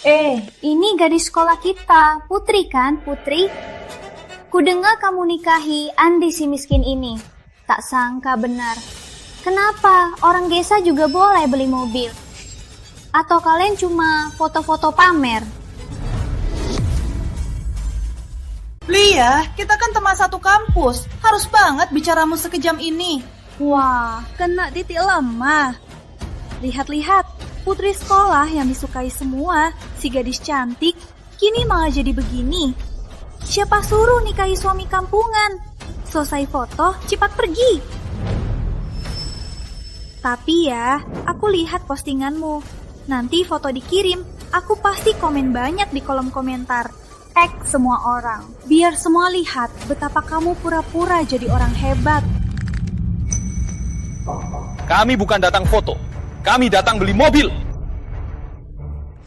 Ini gadis sekolah kita, Putri kan, Putri? Kudengar kamu nikahi Andi si miskin ini. Tak sangka benar. Kenapa orang desa juga boleh beli mobil? Atau kalian cuma foto-foto pamer? Lia, kita kan teman satu kampus. Harus banget bicaramu sekejam ini. Wah, kena titik lemah. Lihat-lihat, putri sekolah yang disukai semua, si gadis cantik, kini malah jadi begini. Siapa suruh nikahi suami kampungan? Selesai foto, cepat pergi. Tapi ya, aku lihat postinganmu. Nanti foto dikirim, aku pasti komen banyak di kolom komentar. Tag semua orang, biar semua lihat betapa kamu pura-pura jadi orang hebat. Kami bukan datang foto, kami datang beli mobil.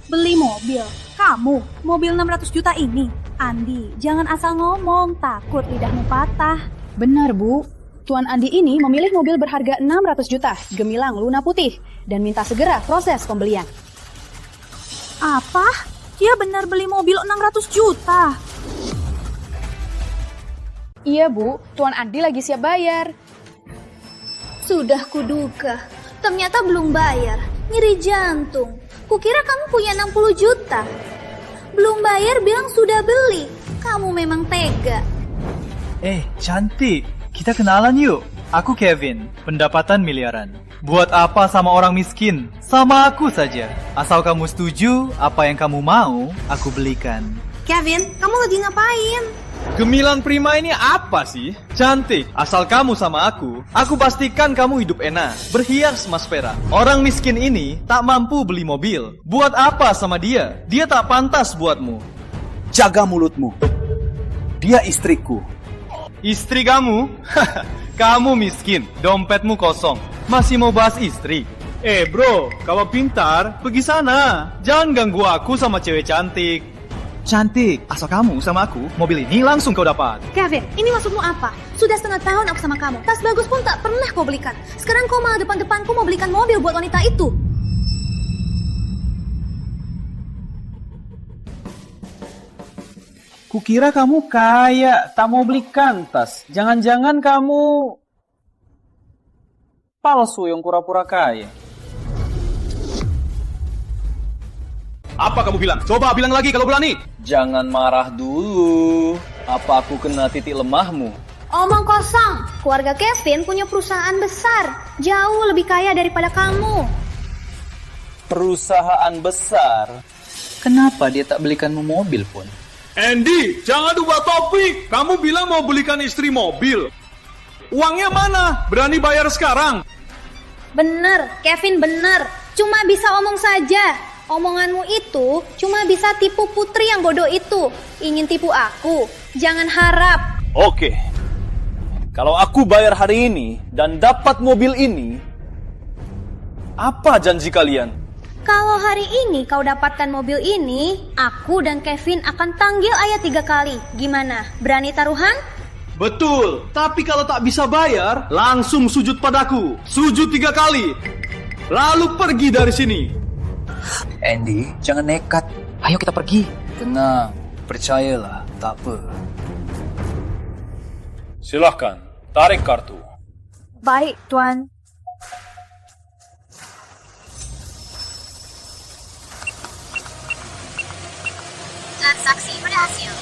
Beli mobil? Kamu? Mobil 600 juta ini? Andi, jangan asal ngomong, takut lidahmu patah. Benar, Bu. Tuan Andi ini memilih mobil berharga 600 juta, gemilang Luna putih, dan minta segera proses pembelian. Apa? Dia benar beli mobil 600 juta? Iya, Bu. Tuan Andi lagi siap bayar. Sudah kuduga, ternyata belum bayar. Nyeri jantung. Kukira kamu punya 60 juta. Belum bayar bilang sudah beli. Kamu memang tega. Cantik. Kita kenalan yuk. Aku Kevin, pendapatan miliaran. Buat apa sama orang miskin? Sama aku saja. Asal kamu setuju, apa yang kamu mau, aku belikan. Kevin, kamu lagi ngapain? Gemilang Prima ini apa sih? Cantik, asal kamu sama aku pastikan kamu hidup enak, berhias emas perak. Orang miskin ini tak mampu beli mobil. Buat apa sama dia? Dia tak pantas buatmu. Jaga mulutmu. Dia istriku. Istri kamu? Kamu miskin, dompetmu kosong. Masih mau bahas istri? Bro, kalau pintar, pergi sana. Jangan ganggu aku sama cewek cantik. Cantik, asal kamu sama aku, mobil ini langsung kau dapat. Kevin, ini maksudmu apa? Sudah setengah tahun aku sama kamu. Tas bagus pun tak pernah kau belikan. Sekarang kau malah depan-depanku mau belikan mobil buat wanita itu. Kukira kamu kaya, tak mau belikan tas. Jangan-jangan kamu palsu yang pura-pura kaya. Apa kamu bilang? Coba bilang lagi kalau berani. Jangan marah dulu. Apa aku kena titik lemahmu? Omong kosong. Keluarga Kevin punya perusahaan besar. Jauh lebih kaya daripada kamu. Perusahaan besar? Kenapa dia tak belikanmu mobil pun? Andy, jangan ubah topik. Kamu bilang mau belikan istri mobil. Uangnya mana? Berani bayar sekarang? Bener, Kevin bener. Cuma bisa omong saja. Omonganmu itu cuma bisa tipu putri yang bodoh itu. Ingin tipu aku. Jangan harap. Oke. Kalau aku bayar hari ini dan dapat mobil ini, apa janji kalian? Kalau hari ini kau dapatkan mobil ini, aku dan Kevin akan tanggil ayah 3 kali. Gimana? Berani taruhan? Betul, tapi kalau tak bisa bayar, langsung sujud padaku. Sujud 3 kali. Lalu pergi dari sini. Andy, jangan nekat. Ayo kita pergi. Tenang, percayalah, tak apa. Silahkan, tarik kartu. Baik, Tuan. Transaksi berhasil.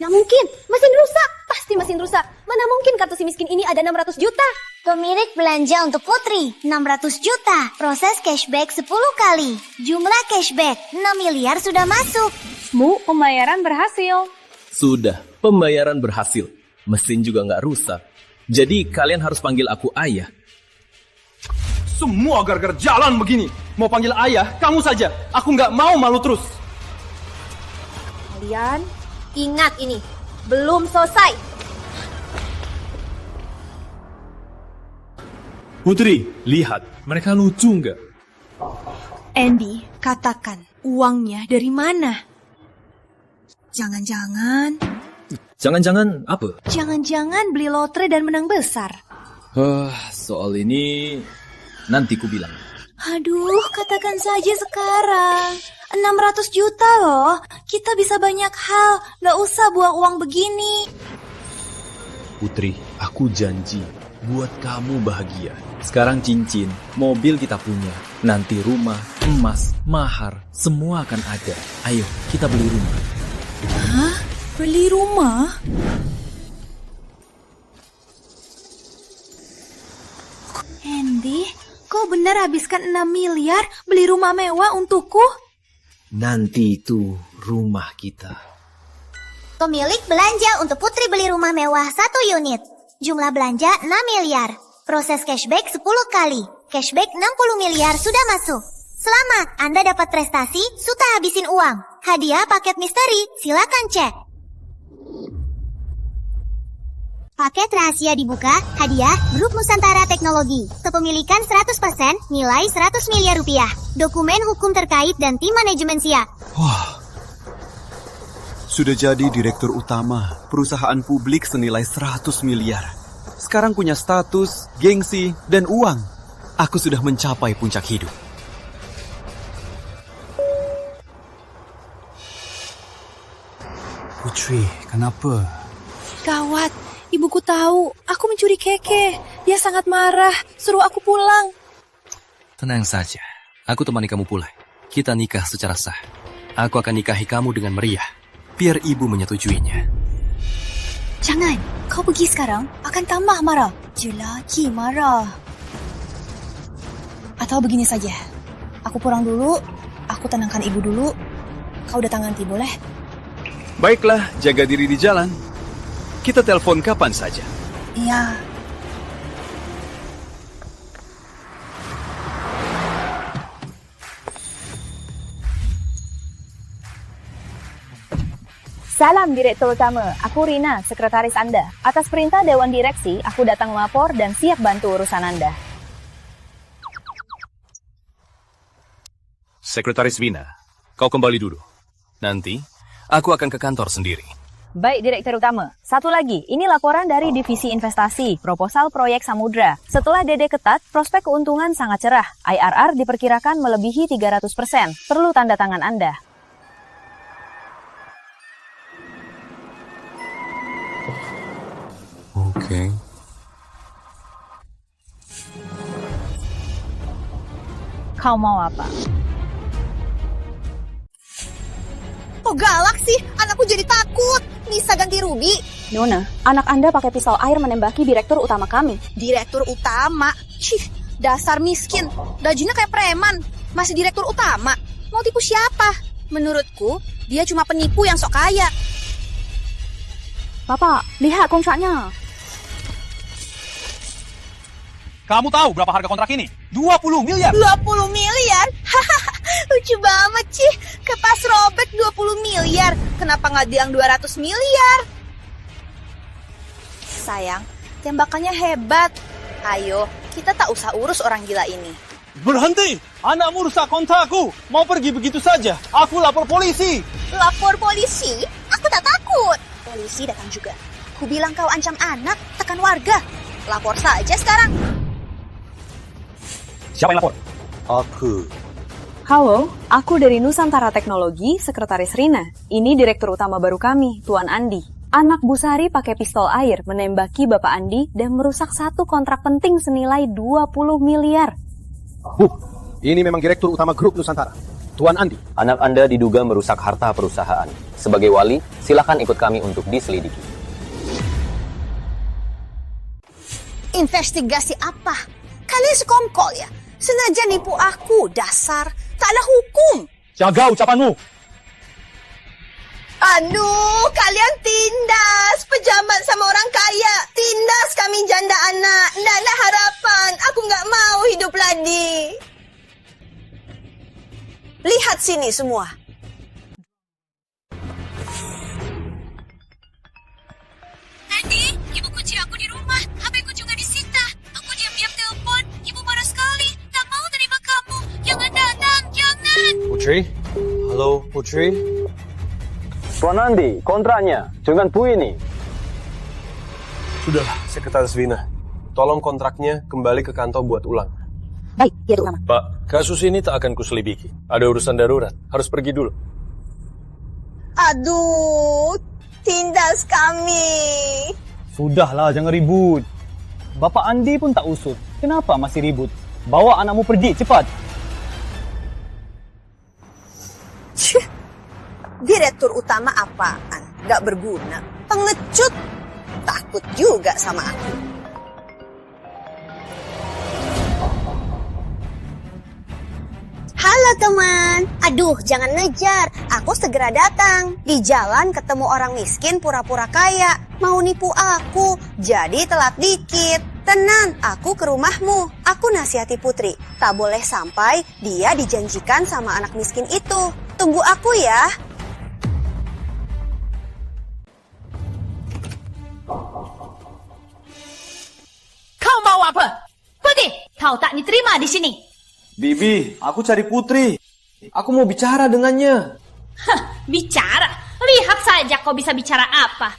Nggak mungkin, mesin rusak. Pasti mesin rusak. Mana mungkin kartu si miskin ini ada 600 juta? Pemilik belanja untuk Putri 600 juta. Proses cashback 10 kali. Jumlah cashback 6 miliar sudah masuk. Bu, pembayaran berhasil. Sudah, pembayaran berhasil. Mesin juga nggak rusak. Jadi kalian harus panggil aku ayah. Semua gara-gara jalan begini. Mau panggil ayah, kamu saja. Aku nggak mau malu terus. Kalian ingat ini, belum selesai. Putri, lihat. Mereka lucu nggak? Andy, katakan, uangnya dari mana? Jangan-jangan Jangan-jangan apa? Jangan-jangan beli lotre dan menang besar. Soal ini nanti ku bilang. Aduh, katakan saja sekarang. 600 juta loh. Kita bisa banyak hal. Gak usah buang uang begini. Putri, aku janji buat kamu bahagia. Sekarang cincin, mobil kita punya. Nanti rumah, emas, mahar, semua akan ada. Ayo, kita beli rumah. Hah? Beli rumah? Andy, kau benar habiskan 6 miliar beli rumah mewah untukku? Nanti itu rumah kita. Pemilik belanja untuk Putri beli rumah mewah 1 unit. Jumlah belanja 6 miliar. Proses cashback 10 kali. Cashback 60 miliar sudah masuk. Selamat, Anda dapat prestasi, sudah habisin uang. Hadiah paket misteri, silakan cek. Paket rahasia dibuka, hadiah Grup Nusantara Teknologi. Kepemilikan 100%, nilai 100 miliar rupiah. Dokumen hukum terkait dan tim manajemen siap. Wah, sudah jadi direktur utama perusahaan publik senilai 100 miliar. Sekarang punya status, gengsi, dan uang. Aku sudah mencapai puncak hidup. Putri, kenapa? Gawat, ibuku tahu aku mencuri keke. Dia sangat marah, suruh aku pulang. Tenang saja, aku temani kamu pulang. Kita nikah secara sah. Aku akan nikahi kamu dengan meriah, biar ibu menyetujuinya. Jangan, kau pergi sekarang akan tambah marah. Jelaki marah. Atau begini saja, aku pulang dulu, aku tenangkan ibu dulu. Kau datang nanti, boleh? Baiklah, jaga diri di jalan. Kita telepon kapan saja. Iya. Salam Direktur Utama, aku Rina, Sekretaris Anda. Atas perintah Dewan Direksi, aku datang melapor dan siap bantu urusan Anda. Sekretaris Vina, kau kembali dulu. Nanti, aku akan ke kantor sendiri. Baik Direktur Utama, satu lagi, ini laporan dari Divisi Investasi, proposal proyek Samudra. Setelah DD ketat, prospek keuntungan sangat cerah. IRR diperkirakan melebihi 300%. Perlu tanda tangan Anda. Oke. Kau mau apa? Oh galak sih, anakku jadi takut. Bisa ganti rugi. Nona, anak Anda pakai pistol air menembaki direktur utama kami. Direktur utama? Cih, dasar miskin. Bajunya kayak preman. Masih direktur utama. Mau tipu siapa? Menurutku, dia cuma penipu yang sok kaya. Bapak, lihat kontraknya. Kamu tahu berapa harga kontrak ini? 20 miliar. 20 miliar? Hahaha, lucu banget sih. Kepas robek 20 miliar. Kenapa nggak bilang 200 miliar? Sayang, tembakannya hebat. Ayo, kita tak usah urus orang gila ini. Berhenti! Anakmu rusak kontrakku. Mau pergi begitu saja. Aku lapor polisi. Lapor polisi? Aku tak takut. Polisi datang juga. Ku bilang kau ancam anak, tekan warga. Lapor saja sekarang. Siapa yang lapor? Aku. Halo, aku dari Nusantara Teknologi, Sekretaris Rina. Ini Direktur Utama baru kami, Tuan Andi. Anak Bu Sari pakai pistol air menembaki Bapak Andi dan merusak satu kontrak penting senilai 20 miliar. Ini memang Direktur Utama Grup Nusantara, Tuan Andi. Anak Anda diduga merusak harta perusahaan. Sebagai wali, silakan ikut kami untuk diselidiki. Investigasi apa? Kalian sekongkol ya? Sengaja nipu aku, dasar. Tak ada hukum. Jaga ucapanmu. Aduh, kalian tindas. Pejabat sama orang kaya. Tindas kami janda anak. Nggak ada harapan. Aku nggak mau hidup lagi. Lihat sini semua. Andi, ibu kunci aku di rumah. HP-ku juga disita. Aku diam-diam telepon. Ibu marah sekali. Tak mau terima kamu. Jangan datang, jangan. Putri? Halo, Putri? Tuan Andi, kontraknya dengan Bu ini. Sudahlah, Sekretaris Vina. Tolong kontraknya kembali ke kantor buat ulang. Baik, Direktur Utama. Pak, kasus ini tak akan kuselidiki. Ada urusan darurat, harus pergi dulu. Aduh, tindas kami. Sudahlah, jangan ribut. Bapak Andi pun tak usut. Kenapa masih ribut? Bawa anakmu pergi, cepat. Direktur utama apaan? Gak berguna. Pengecut. Takut juga sama aku. Halo teman. Aduh, jangan ngejar. Aku segera datang. Di jalan ketemu orang miskin pura-pura kaya. Mau nipu aku. Jadi telat dikit. Tenang, aku ke rumahmu. Aku nasihati Putri. Tak boleh sampai dia dijanjikan sama anak miskin itu. Tunggu aku ya. Kau mau apa? Pergi! Kau tak diterima di sini. Bibi, aku cari Putri. Aku mau bicara dengannya. Hah, bicara? Lihat saja kau bisa bicara apa.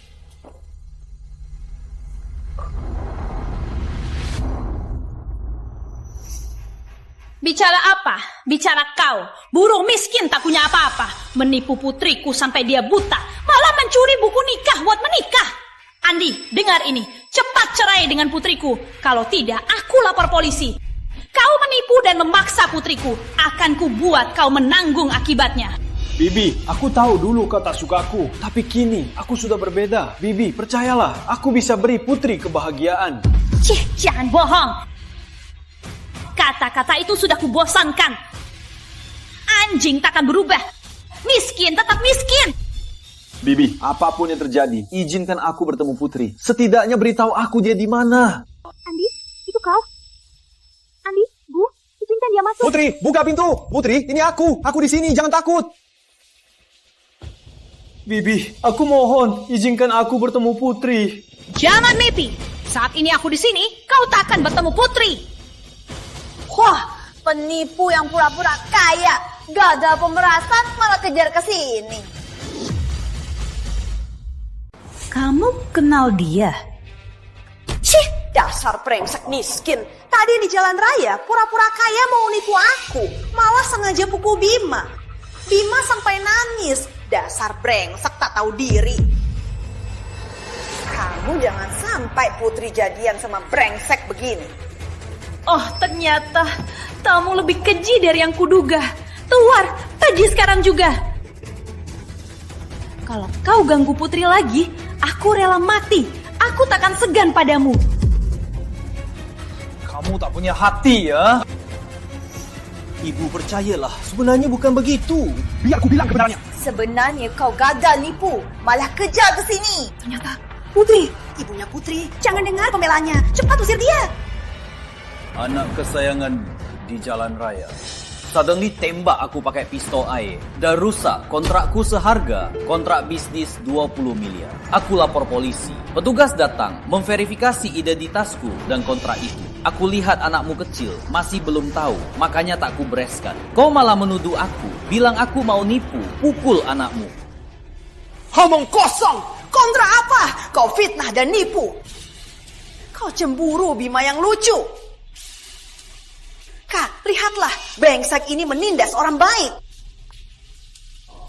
Bicara apa? Bicara kau. Burung miskin tak punya apa-apa. Menipu putriku sampai dia buta. Malah mencuri buku nikah buat menikah. Andi, dengar ini. Cepat cerai dengan putriku. Kalau tidak, aku lapor polisi. Kau menipu dan memaksa putriku. Akan kubuat kau menanggung akibatnya. Bibi, aku tahu dulu kau tak suka aku. Tapi kini, aku sudah berbeda. Bibi, percayalah. Aku bisa beri Putri kebahagiaan. Cih, jangan bohong. Kata-kata itu sudah kubosankan. Anjing takkan berubah. Miskin tetap miskin. Bibi, apapun yang terjadi, izinkan aku bertemu Putri. Setidaknya beritahu aku dia di mana. Andi, itu kau? Andi, Bu, izinkan dia masuk. Putri, buka pintu. Putri, ini aku. Aku di sini, jangan takut. Bibi, aku mohon, izinkan aku bertemu Putri. Jangan mimpi. Saat ini aku di sini, kau takkan bertemu Putri. Wah, penipu yang pura-pura kaya. Gak ada pemerasan malah kejar ke sini. Kamu kenal dia? Cih, dasar brengsek miskin. Tadi di jalan raya pura-pura kaya mau nipu aku. Malah sengaja pukul Bima. Bima sampai nangis. Dasar brengsek tak tahu diri. Kamu jangan sampai Putri jadian sama brengsek begini. Oh, ternyata kamu lebih keji dari yang kuduga. Keluar, pergi sekarang juga. Kalau kau ganggu Putri lagi, aku rela mati. Aku takkan segan padamu. Kamu tak punya hati ya? Ibu percayalah, sebenarnya bukan begitu. Biar aku bilang kebenarannya. Sebenarnya kau gagal nipu, malah kejar ke sini. Ternyata Putri, ibunya Putri. Jangan dengar pembelanya. Cepat usir dia. Anak kesayangan di jalan raya. Suddenly tembak aku pakai pistol air dan rusak kontrakku seharga kontrak bisnis 20 miliar. Aku lapor polisi. Petugas datang memverifikasi identitasku dan kontrak itu. Aku lihat anakmu kecil masih belum tahu, makanya tak kubereskan. Kau malah menuduh aku, bilang aku mau nipu, pukul anakmu. Omong kosong. Kontra apa? Kau fitnah dan nipu. Kau cemburu Bima yang lucu. Kak, lihatlah, brengsek ini menindas orang baik.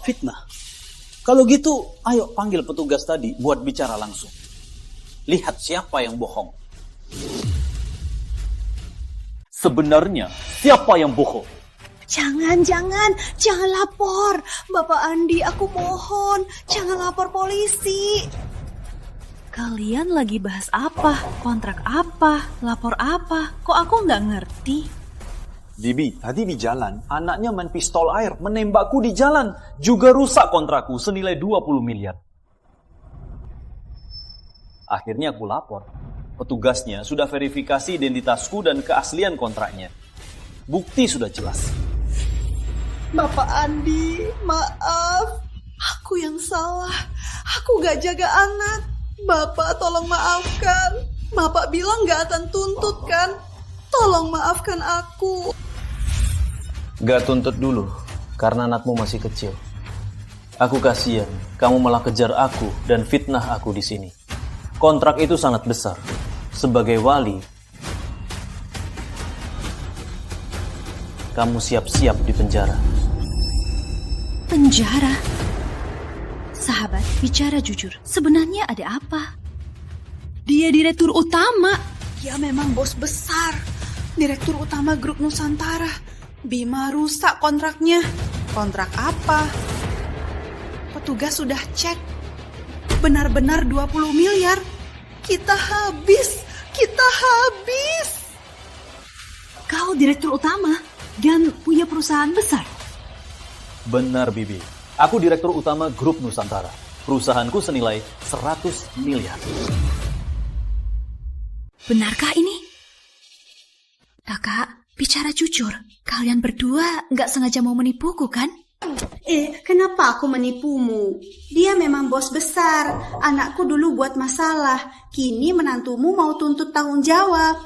Fitnah. Kalau gitu, ayo panggil petugas tadi buat bicara langsung. Lihat siapa yang bohong. Sebenarnya, siapa yang bohong? Jangan lapor. Bapak Andi, aku mohon, jangan lapor polisi. kalian lagi bahas apa? Kontrak apa? Lapor apa? Kok aku nggak ngerti? Bibi, tadi di jalan, anaknya main pistol air, menembakku di jalan. Juga rusak kontrakku senilai 20 miliar. Akhirnya aku lapor. Petugasnya sudah verifikasi identitasku dan keaslian kontraknya. Bukti sudah jelas. Bapak Andi, maaf. Aku yang salah. Aku gak jaga anak. Bapak tolong maafkan. Bapak bilang gak akan tuntut kan? Tolong maafkan aku. Gak tuntut dulu, karena anakmu masih kecil. Aku kasihan, kamu malah kejar aku dan fitnah aku di sini. Kontrak itu sangat besar. Sebagai wali, kamu siap-siap di penjara. Penjara? Sahabat, bicara jujur. Sebenarnya ada apa? Dia direktur utama. Dia memang bos besar. Direktur utama grup Nusantara. Bima rusak kontraknya. Kontrak apa? Petugas sudah cek. Benar-benar 20 miliar. Kita habis. Kau direktur utama dan punya perusahaan besar. Benar, Bibi. Aku direktur utama grup Nusantara. Perusahaanku senilai 100 miliar. Benarkah ini? Kakak, bicara jujur. Kalian berdua nggak sengaja mau menipuku, kan? Kenapa aku menipumu? Dia memang bos besar. Anakku dulu buat masalah. Kini menantumu mau tuntut tanggung jawab.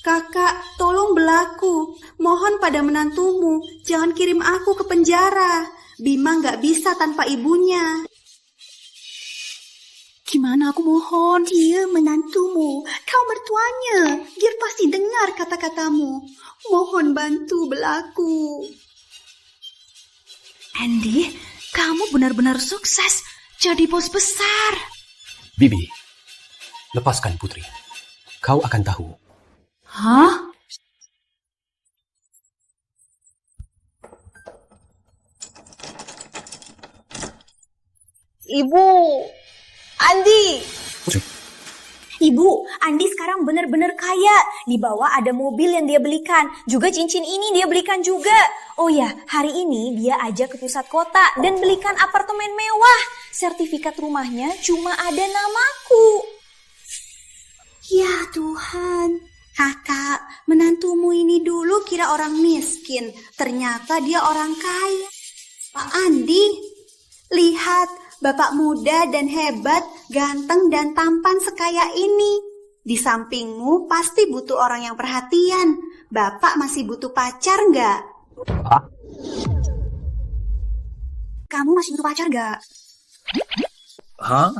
Kakak, tolong belaku. Mohon pada menantumu. Jangan kirim aku ke penjara. Bima nggak bisa tanpa ibunya. Gimana aku mohon? Dia menantumu. Kau mertuanya. Dia pasti dengar kata-katamu. Mohon bantu belaku. Andy, kamu benar-benar sukses jadi bos besar. Bibi, lepaskan Putri. Kau akan tahu. Hah? Ibu, Andi. Ibu, Andi sekarang benar-benar kaya. Di bawah ada mobil yang dia belikan. Juga cincin ini dia belikan juga. Oh ya, hari ini dia ajak ke pusat kota dan belikan apartemen mewah. Sertifikat rumahnya cuma ada namaku. Ya Tuhan, kakak, menantumu ini dulu kira orang miskin. Ternyata dia orang kaya. Pak Andi, lihat, bapak muda dan hebat, ganteng dan tampan sekaya ini. Di sampingmu pasti butuh orang yang perhatian. Bapak masih butuh pacar nggak? Hah? Kamu masih butuh pacar nggak? Hah?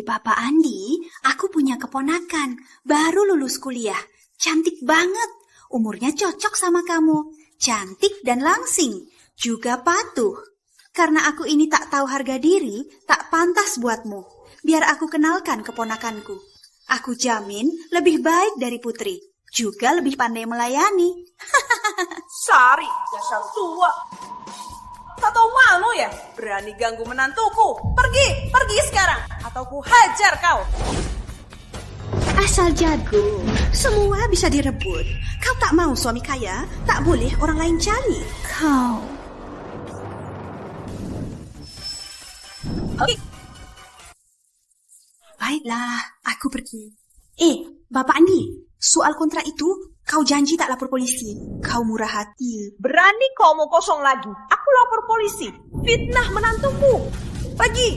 Bapak Andi, aku punya keponakan, baru lulus kuliah. Cantik banget, umurnya cocok sama kamu. Cantik dan langsing, juga patuh. Karena aku ini tak tahu harga diri, tak pantas buatmu. Biar aku kenalkan keponakanku. Aku jamin lebih baik dari Putri, juga lebih pandai melayani. Sari, dasar tua. Tak tahu malu ya? Berani ganggu menantuku. Pergi sekarang. Atau ku hajar kau. Asal jago, semua bisa direbut. Kau tak mau suami kaya, tak boleh orang lain cari. Kau... Baiklah, aku pergi. Bapak Andi, soal kontrak itu kau janji tak lapor polisi. Kau murah hati. Berani kau mau kosong lagi? Aku lapor polisi. Fitnah menantuku. Pergi.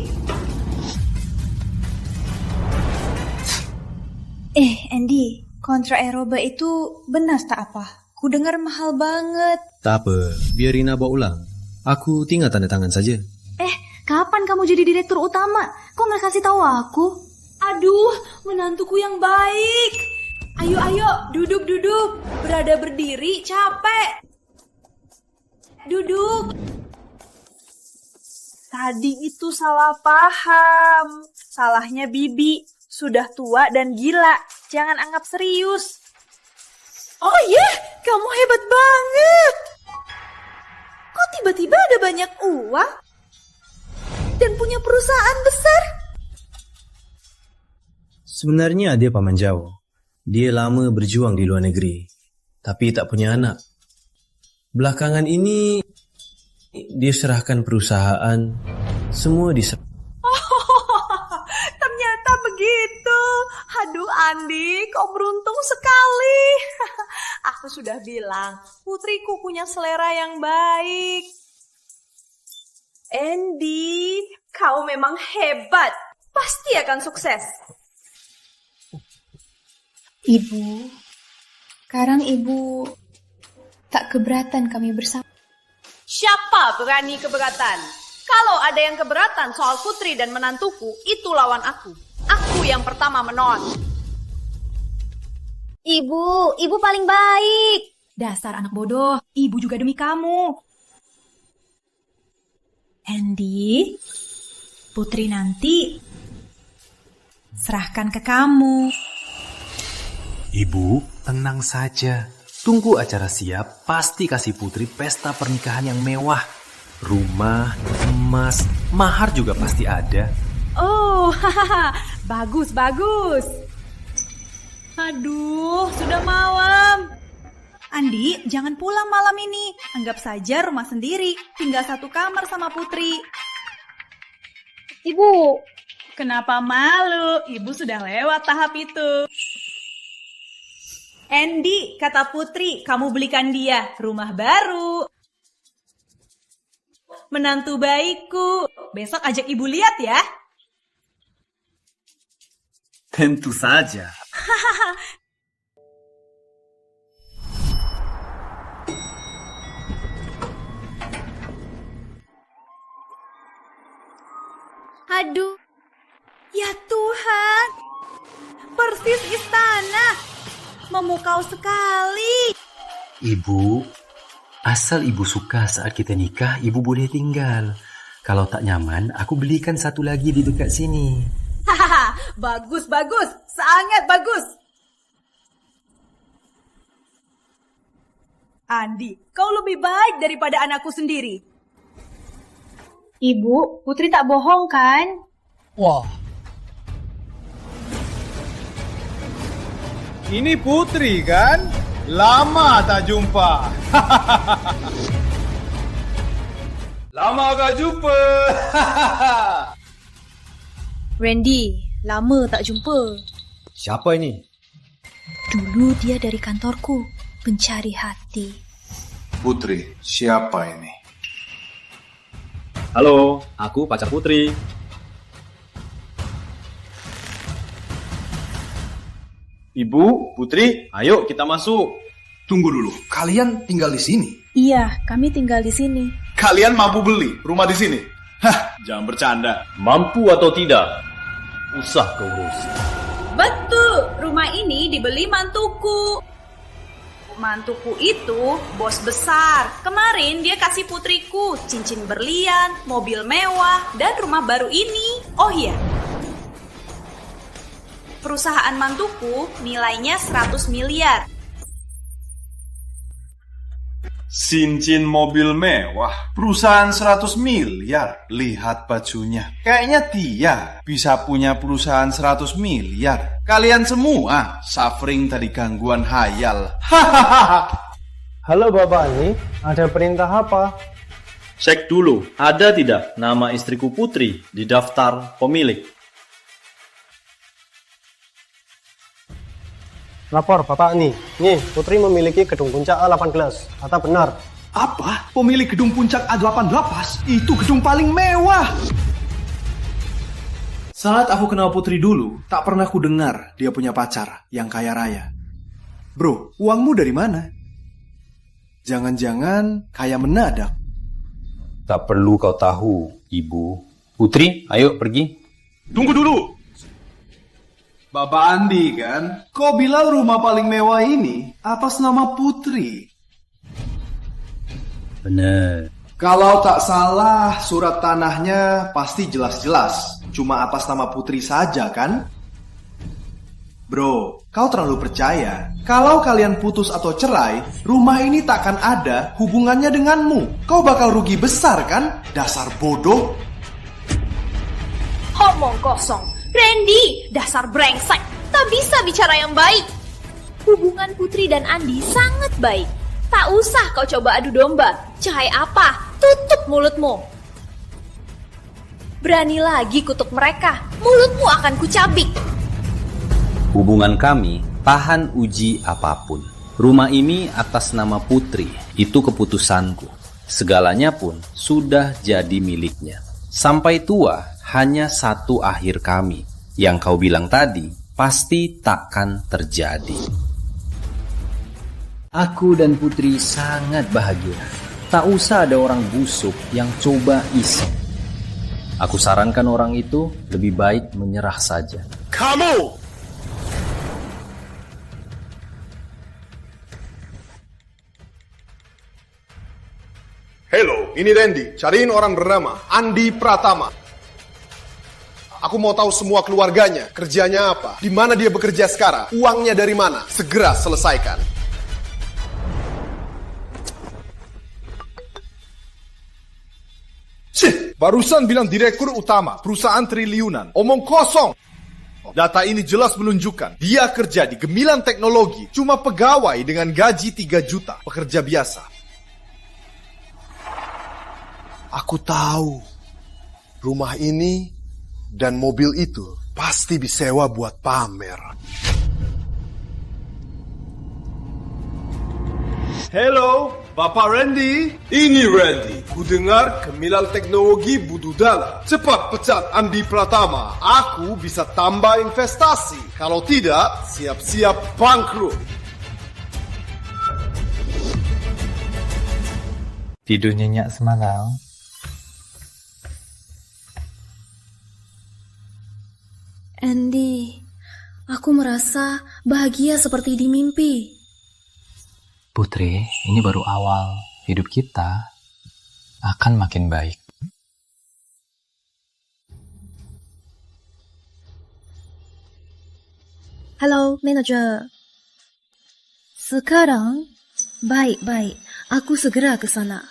Andy, kontrak Eroba itu benar tak apa? Ku dengar mahal banget. Tak apa, biarin bawa ulang. Aku tinggal tanda tangan saja. Kapan kamu jadi direktur utama? Kok nggak kasih tahu aku? Aduh, menantuku yang baik. Ayo, duduk. Berada berdiri, capek. Duduk. Tadi itu salah paham. Salahnya Bibi. Sudah tua dan gila. Jangan anggap serius. Oh iya, kamu hebat banget. Kok tiba-tiba ada banyak uang? Dan punya perusahaan besar? Sebenarnya dia paman jauh. Dia lama berjuang di luar negeri, tapi tak punya anak. Belakangan ini, dia serahkan perusahaan, semua Ternyata begitu. Aduh Andi, kau beruntung sekali. Aku sudah bilang, putriku punya selera yang baik. Andy, kau memang hebat. Pasti akan sukses. Ibu, sekarang ibu tak keberatan kami bersama. Siapa berani keberatan? Kalau ada yang keberatan soal Putri dan menantuku, itu lawan aku. Aku yang pertama menolak. Ibu paling baik. Dasar anak bodoh, ibu juga demi kamu. Andy, Putri nanti serahkan ke kamu. Ibu, tenang saja. Tunggu acara siap, pasti kasih Putri pesta pernikahan yang mewah. Rumah, emas, mahar juga pasti ada. Oh, hahaha, bagus. Aduh, sudah malam. Andi, jangan pulang malam ini. Anggap saja rumah sendiri. Tinggal satu kamar sama Putri. Ibu, kenapa malu? Ibu sudah lewat tahap itu. Andy, kata Putri, kamu belikan dia rumah baru. Menantu baikku. Besok ajak ibu lihat ya. Tentu saja. Aduh, ya Tuhan, persis istana, memukau sekali. Ibu, asal ibu suka saat kita nikah, ibu boleh tinggal. Kalau tak nyaman, aku belikan satu lagi di dekat sini. Hahaha, bagus, sangat bagus. Andi, kau lebih baik daripada anakku sendiri. Ibu, Putri tak bohong kan? Wah, Ini Putri kan? Lama tak jumpa. Lama tak jumpa. Randy, lama tak jumpa. Siapa ini? Dulu dia dari kantorku, pencari hati. Putri, siapa ini? Halo, aku pacar Putri. Ibu, Putri, ayo kita masuk. Tunggu dulu, kalian tinggal di sini? Iya, kami tinggal di sini. Kalian mampu beli rumah di sini? Hah, jangan bercanda. Mampu atau tidak, usah kau urus. Betul, rumah ini dibeli mantuku. Mantuku itu bos besar. Kemarin dia kasih putriku cincin berlian, mobil mewah, dan rumah baru ini. Oh iya, perusahaan mantuku nilainya 100 miliar. Cincin mobil mewah, perusahaan 100 miliar. Lihat bajunya. Kayaknya dia bisa punya perusahaan 100 miliar. Kalian semua suffering dari gangguan hayal. halo Bapak ini, ada perintah apa? Cek dulu, ada tidak nama istriku Putri di daftar pemilik? Lapor Bapak ini, nih Putri memiliki gedung puncak A18, kata benar. Apa? Pemilik gedung puncak A18? Itu gedung paling mewah. Saat aku kenal Putri dulu, tak pernah ku dengar dia punya pacar yang kaya raya. Bro, uangmu dari mana? Jangan-jangan kaya menadak. Tak perlu kau tahu, Ibu. Putri, ayo pergi. Tunggu dulu. Bapak Andi kan? Kau bilang rumah paling mewah ini atas nama Putri. Benar. Kalau tak salah, surat tanahnya pasti jelas-jelas. Cuma atas nama Putri saja kan? Bro, kau terlalu percaya. Kalau kalian putus atau cerai, rumah ini takkan ada hubungannya denganmu. Kau bakal rugi besar kan? Dasar bodoh. Omong kosong. Randy, dasar brengsek. Tak bisa bicara yang baik. Hubungan Putri dan Andi sangat baik. Tak usah kau coba adu domba. Cahaya apa? Tutup mulutmu. Berani lagi kutuk mereka, mulutmu akan kucabik. Hubungan kami tahan uji apapun. Rumah ini atas nama Putri, itu keputusanku. Segalanya pun sudah jadi miliknya. Sampai tua, hanya satu akhir kami. Yang kau bilang tadi, pasti takkan terjadi. Aku dan Putri sangat bahagia. Tak usah ada orang busuk yang coba isi. Aku sarankan orang itu lebih baik menyerah saja. Kamu! ini Randy. Cariin orang bernama Andi Pratama. Aku mau tahu semua keluarganya, kerjanya apa, di mana dia bekerja sekarang, uangnya dari mana. Segera selesaikan. Barusan bilang direktur utama perusahaan triliunan. Omong kosong. Data ini jelas menunjukkan dia kerja di Gemilang Teknologi, cuma pegawai dengan gaji 3 juta, pekerja biasa. Aku tahu rumah ini dan mobil itu pasti disewa buat pamer. Halo, Bapak Randy. Ini Randy. Ku dengar Gemilang Teknologi butuh dana. Cepat pecat Andi Pratama. Aku bisa tambah investasi. Kalau tidak, siap-siap bangkrut. Tidur nyenyak semalam. Andy, aku merasa bahagia seperti di mimpi. Putri, ini baru awal. Hidup kita akan makin baik. Halo, manajer. Sekarang, baik-baik. Aku segera ke sana.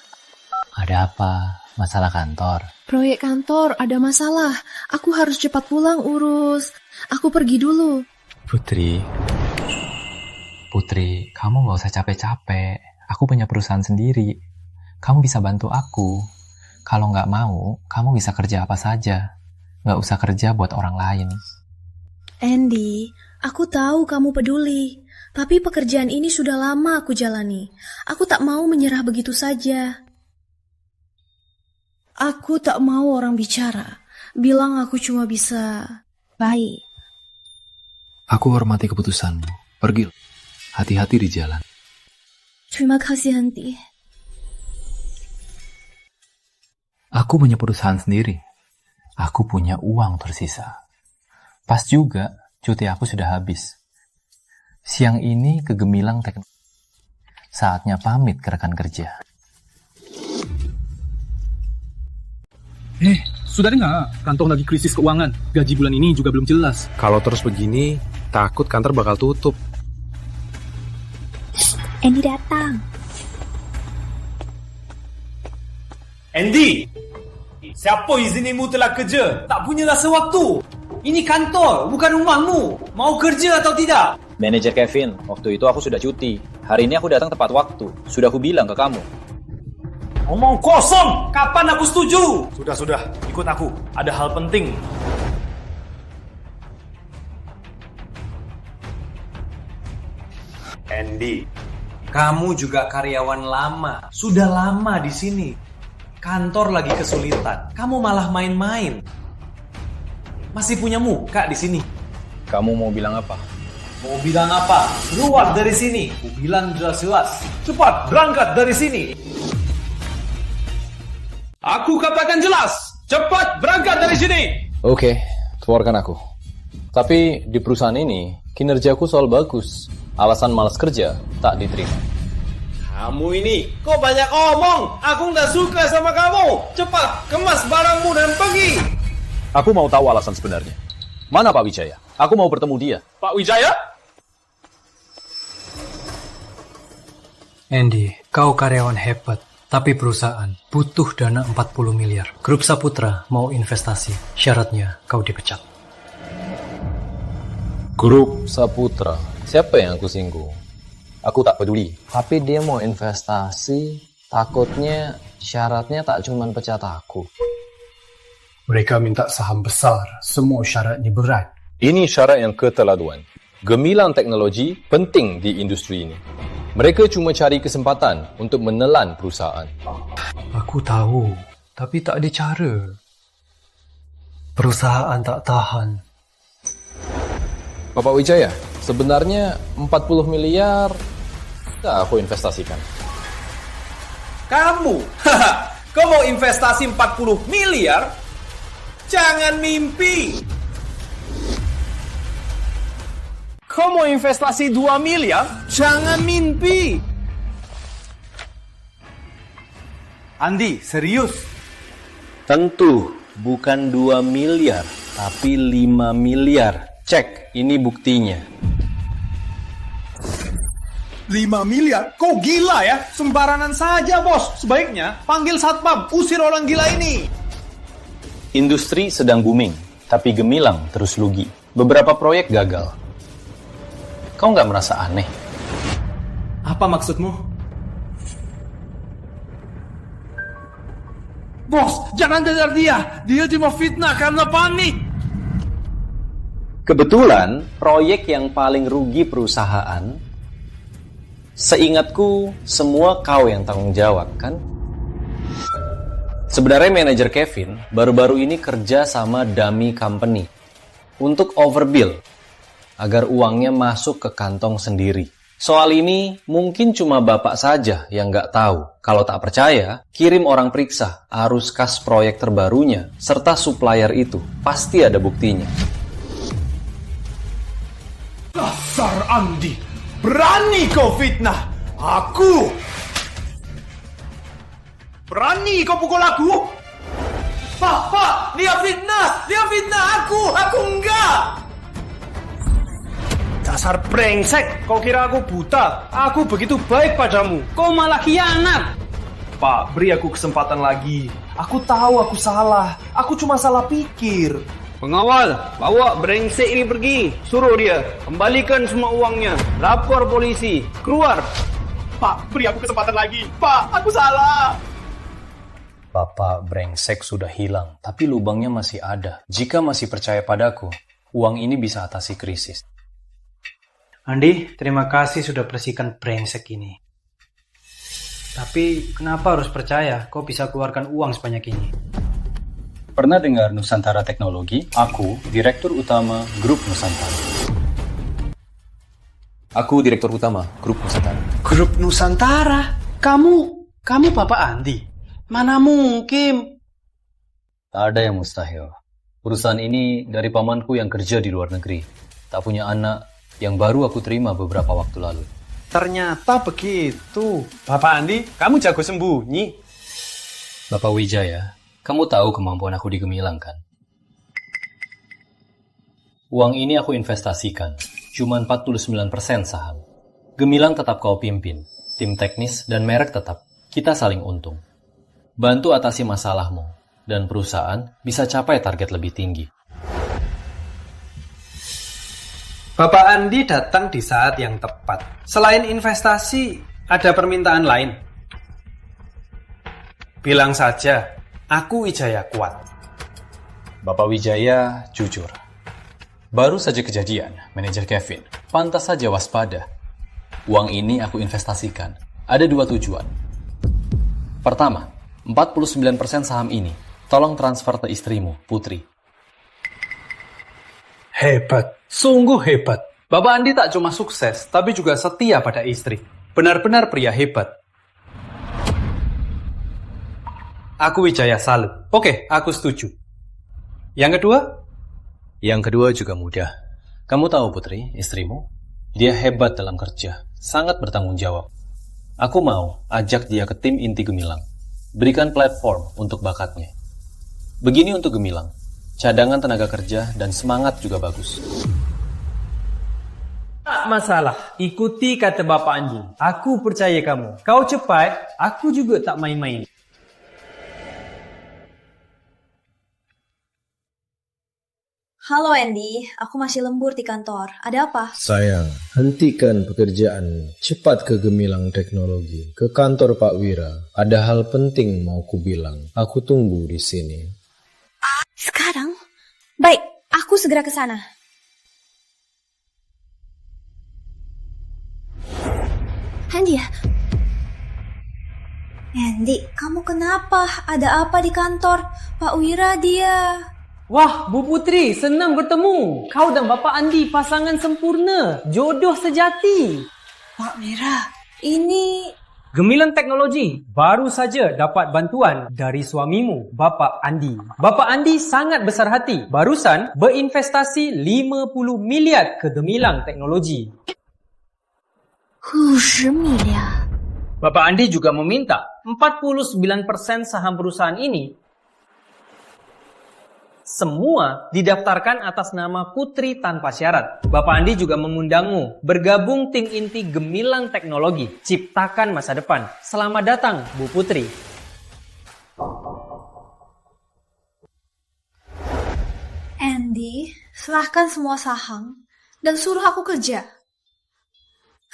Ada apa? Masalah kantor? Proyek kantor ada masalah. Aku harus cepat pulang urus. Aku pergi dulu. Putri, kamu gak usah capek-capek. Aku punya perusahaan sendiri. Kamu bisa bantu aku. Kalau gak mau, kamu bisa kerja apa saja. Gak usah kerja buat orang lain. Andy, aku tahu kamu peduli. Tapi pekerjaan ini sudah lama aku jalani. Aku tak mau menyerah begitu saja. Aku tak mau orang bicara. Bilang aku cuma bisa baik. Aku hormati keputusanmu. Pergi. Hati-hati di jalan. Terima kasih, Andy. Aku punya perusahaan sendiri. Aku punya uang tersisa. Pas juga, cuti aku sudah habis. Siang ini ke Gemilang Teknologi. Saatnya pamit ke rekan kerja. Sudah dengar? Kantor lagi krisis keuangan. Gaji bulan ini juga belum jelas. Kalau terus begini, takut kantor bakal tutup. Andy datang. Andy! Siapa izinimu telah kerja? Tak punya rasa waktu. Ini kantor, bukan rumahmu. Mau kerja atau tidak? Manajer Kevin, waktu itu aku sudah cuti. Hari ini aku datang tepat waktu. Sudah aku bilang ke kamu. Omong kosong! Kapan aku setuju? Sudah. Ikut aku. Ada hal penting. Andy, kamu juga karyawan lama. Sudah lama di sini. Kantor lagi kesulitan. Kamu malah main-main. Masih punya muka di sini. Kamu mau bilang apa? Mau bilang apa? Keluar dari sini. Aku bilang jelas-jelas. Cepat berangkat dari sini. Aku katakan jelas. Cepat berangkat dari sini. Oke, keluarkan aku. Tapi di perusahaan ini, kinerjaku soal bagus. Alasan malas kerja tak diterima. Kamu ini, kok banyak omong? Aku nggak suka sama kamu. Cepat, kemas barangmu dan pergi. Aku mau tahu alasan sebenarnya. Mana Pak Wijaya? Aku mau bertemu dia. Pak Wijaya? Andy, kau karyawan hebat. Tapi perusahaan butuh dana 40 miliar. Grup Saputra mau investasi. Syaratnya kau dipecat. Grup Saputra? Siapa yang aku singgung? Aku tak peduli. Tapi dia mau investasi, takutnya syaratnya tak cuma pecat aku. Mereka minta saham besar, semua syaratnya berat. Ini syarat yang keterlaluan. Gemilang Teknologi penting di industri ini. Mereka cuma cari kesempatan untuk menelan perusahaan. Aku tahu, tapi tak ada cara. Perusahaan tak tahan. Bapak Wijaya, sebenarnya 40 miliar tak aku investasikan. Kamu? Kau mau investasi 40 miliar? Jangan mimpi. Kau mau investasi 2 miliar? Jangan mimpi. Andi, serius? Tentu, bukan 2 miliar, tapi 5 miliar. Cek, ini buktinya. 5 miliar? Kau gila ya? Sembarangan saja, bos. Sebaiknya panggil satpam, usir orang gila ini. Industri sedang booming, tapi Gemilang terus lugi. Beberapa proyek gagal. Kau nggak merasa aneh? Apa maksudmu? Bos, jangan kejar dia. Dia cuma fitnah karena panik. Kebetulan, proyek yang paling rugi perusahaan, seingatku, semua kau yang tanggung jawab, kan? Sebenarnya manajer Kevin baru-baru ini kerja sama dummy company untuk overbill agar uangnya masuk ke kantong sendiri. Soal ini mungkin cuma bapak saja yang nggak tahu. Kalau tak percaya, kirim orang periksa arus kas proyek terbarunya serta supplier itu. Pasti ada buktinya. Dasar Andi, berani kau fitnah aku. Berani kau pukul aku? Pak, dia fitnah aku enggak. Dasar brengsek, kau kira aku buta? Aku begitu baik padamu, kau malah khianat. Pak, beri aku kesempatan lagi. Aku tahu aku salah, aku cuma salah pikir. Pengawal, bawa brengsek ini pergi. Suruh dia, kembalikan semua uangnya. Lapor polisi, keluar. Pak, beri aku kesempatan lagi. Pak, aku salah. Bapak brengsek sudah hilang, tapi lubangnya masih ada. Jika masih percaya padaku, uang ini bisa atasi krisis. Andi, terima kasih sudah bersihkan brengsek ini. Tapi kenapa harus percaya kau bisa keluarkan uang sebanyak ini? Pernah dengar Nusantara Teknologi? Aku, Direktur Utama Grup Nusantara. Aku Direktur Utama Grup Nusantara. Grup Nusantara? Kamu Bapak Andi? Mana mungkin? Tak ada yang mustahil. Perusahaan ini dari pamanku yang kerja di luar negeri. Tak punya anak yang baru aku terima beberapa waktu lalu. Ternyata begitu. Bapak Andi, kamu jago sembunyi. Bapak Wijaya, kamu tahu kemampuan aku di Gemilang, kan? Uang ini aku investasikan, cuma 49% saham. Gemilang tetap kau pimpin, tim teknis dan merek tetap. Kita saling untung. Bantu atasi masalahmu, dan perusahaan bisa capai target lebih tinggi. Bapak Andi datang di saat yang tepat. Selain investasi, ada permintaan lain. Bilang saja, aku Wijaya kuat. Bapak Wijaya jujur. Baru saja kejadian, manajer Kevin. Pantas saja waspada. Uang ini aku investasikan. Ada 2 tujuan. Pertama, 49% saham ini tolong transfer ke istrimu, Putri. Hebat, sungguh hebat. Bapak Andi tak cuma sukses, tapi juga setia pada istri. Benar-benar pria hebat. Aku Wijaya salut. Oke, aku setuju. Yang kedua? Yang kedua juga mudah. Kamu tahu Putri, istrimu? Dia hebat dalam kerja, sangat bertanggung jawab. Aku mau ajak dia ke tim inti Gemilang. Berikan platform untuk bakatnya. Begini untuk Gemilang. Cadangan tenaga kerja dan semangat juga bagus. Tak masalah, ikuti kata Bapak Andi. Aku percaya kamu. Kau cepat, aku juga tak main-main. Halo Andy, aku masih lembur di kantor. Ada apa? Sayang, hentikan pekerjaan. Cepat ke Gemilang Teknologi, ke kantor Pak Wira. Ada hal penting mau ku bilang. Aku tunggu di sini. Sekarang? Baik, aku segera ke sana. Andy ya? Andy, kamu kenapa? Ada apa di kantor? Pak Wira dia... Wah, Bu Putri, senang bertemu. Kau dan Bapak Andi pasangan sempurna, jodoh sejati. Pak Wira, ini... Gemilang Teknologi baru saja dapat bantuan dari suamimu, Bapak Andi. Bapak Andi sangat besar hati. Barusan berinvestasi 50 miliar ke Gemilang Teknologi. 50 miliar. Bapak Andi juga meminta 49% saham perusahaan ini semua didaftarkan atas nama Putri tanpa syarat. Bapak Andi juga mengundangmu bergabung tim inti Gemilang Teknologi, ciptakan masa depan. Selamat datang, Bu Putri. Andy, serahkan semua saham dan suruh aku kerja.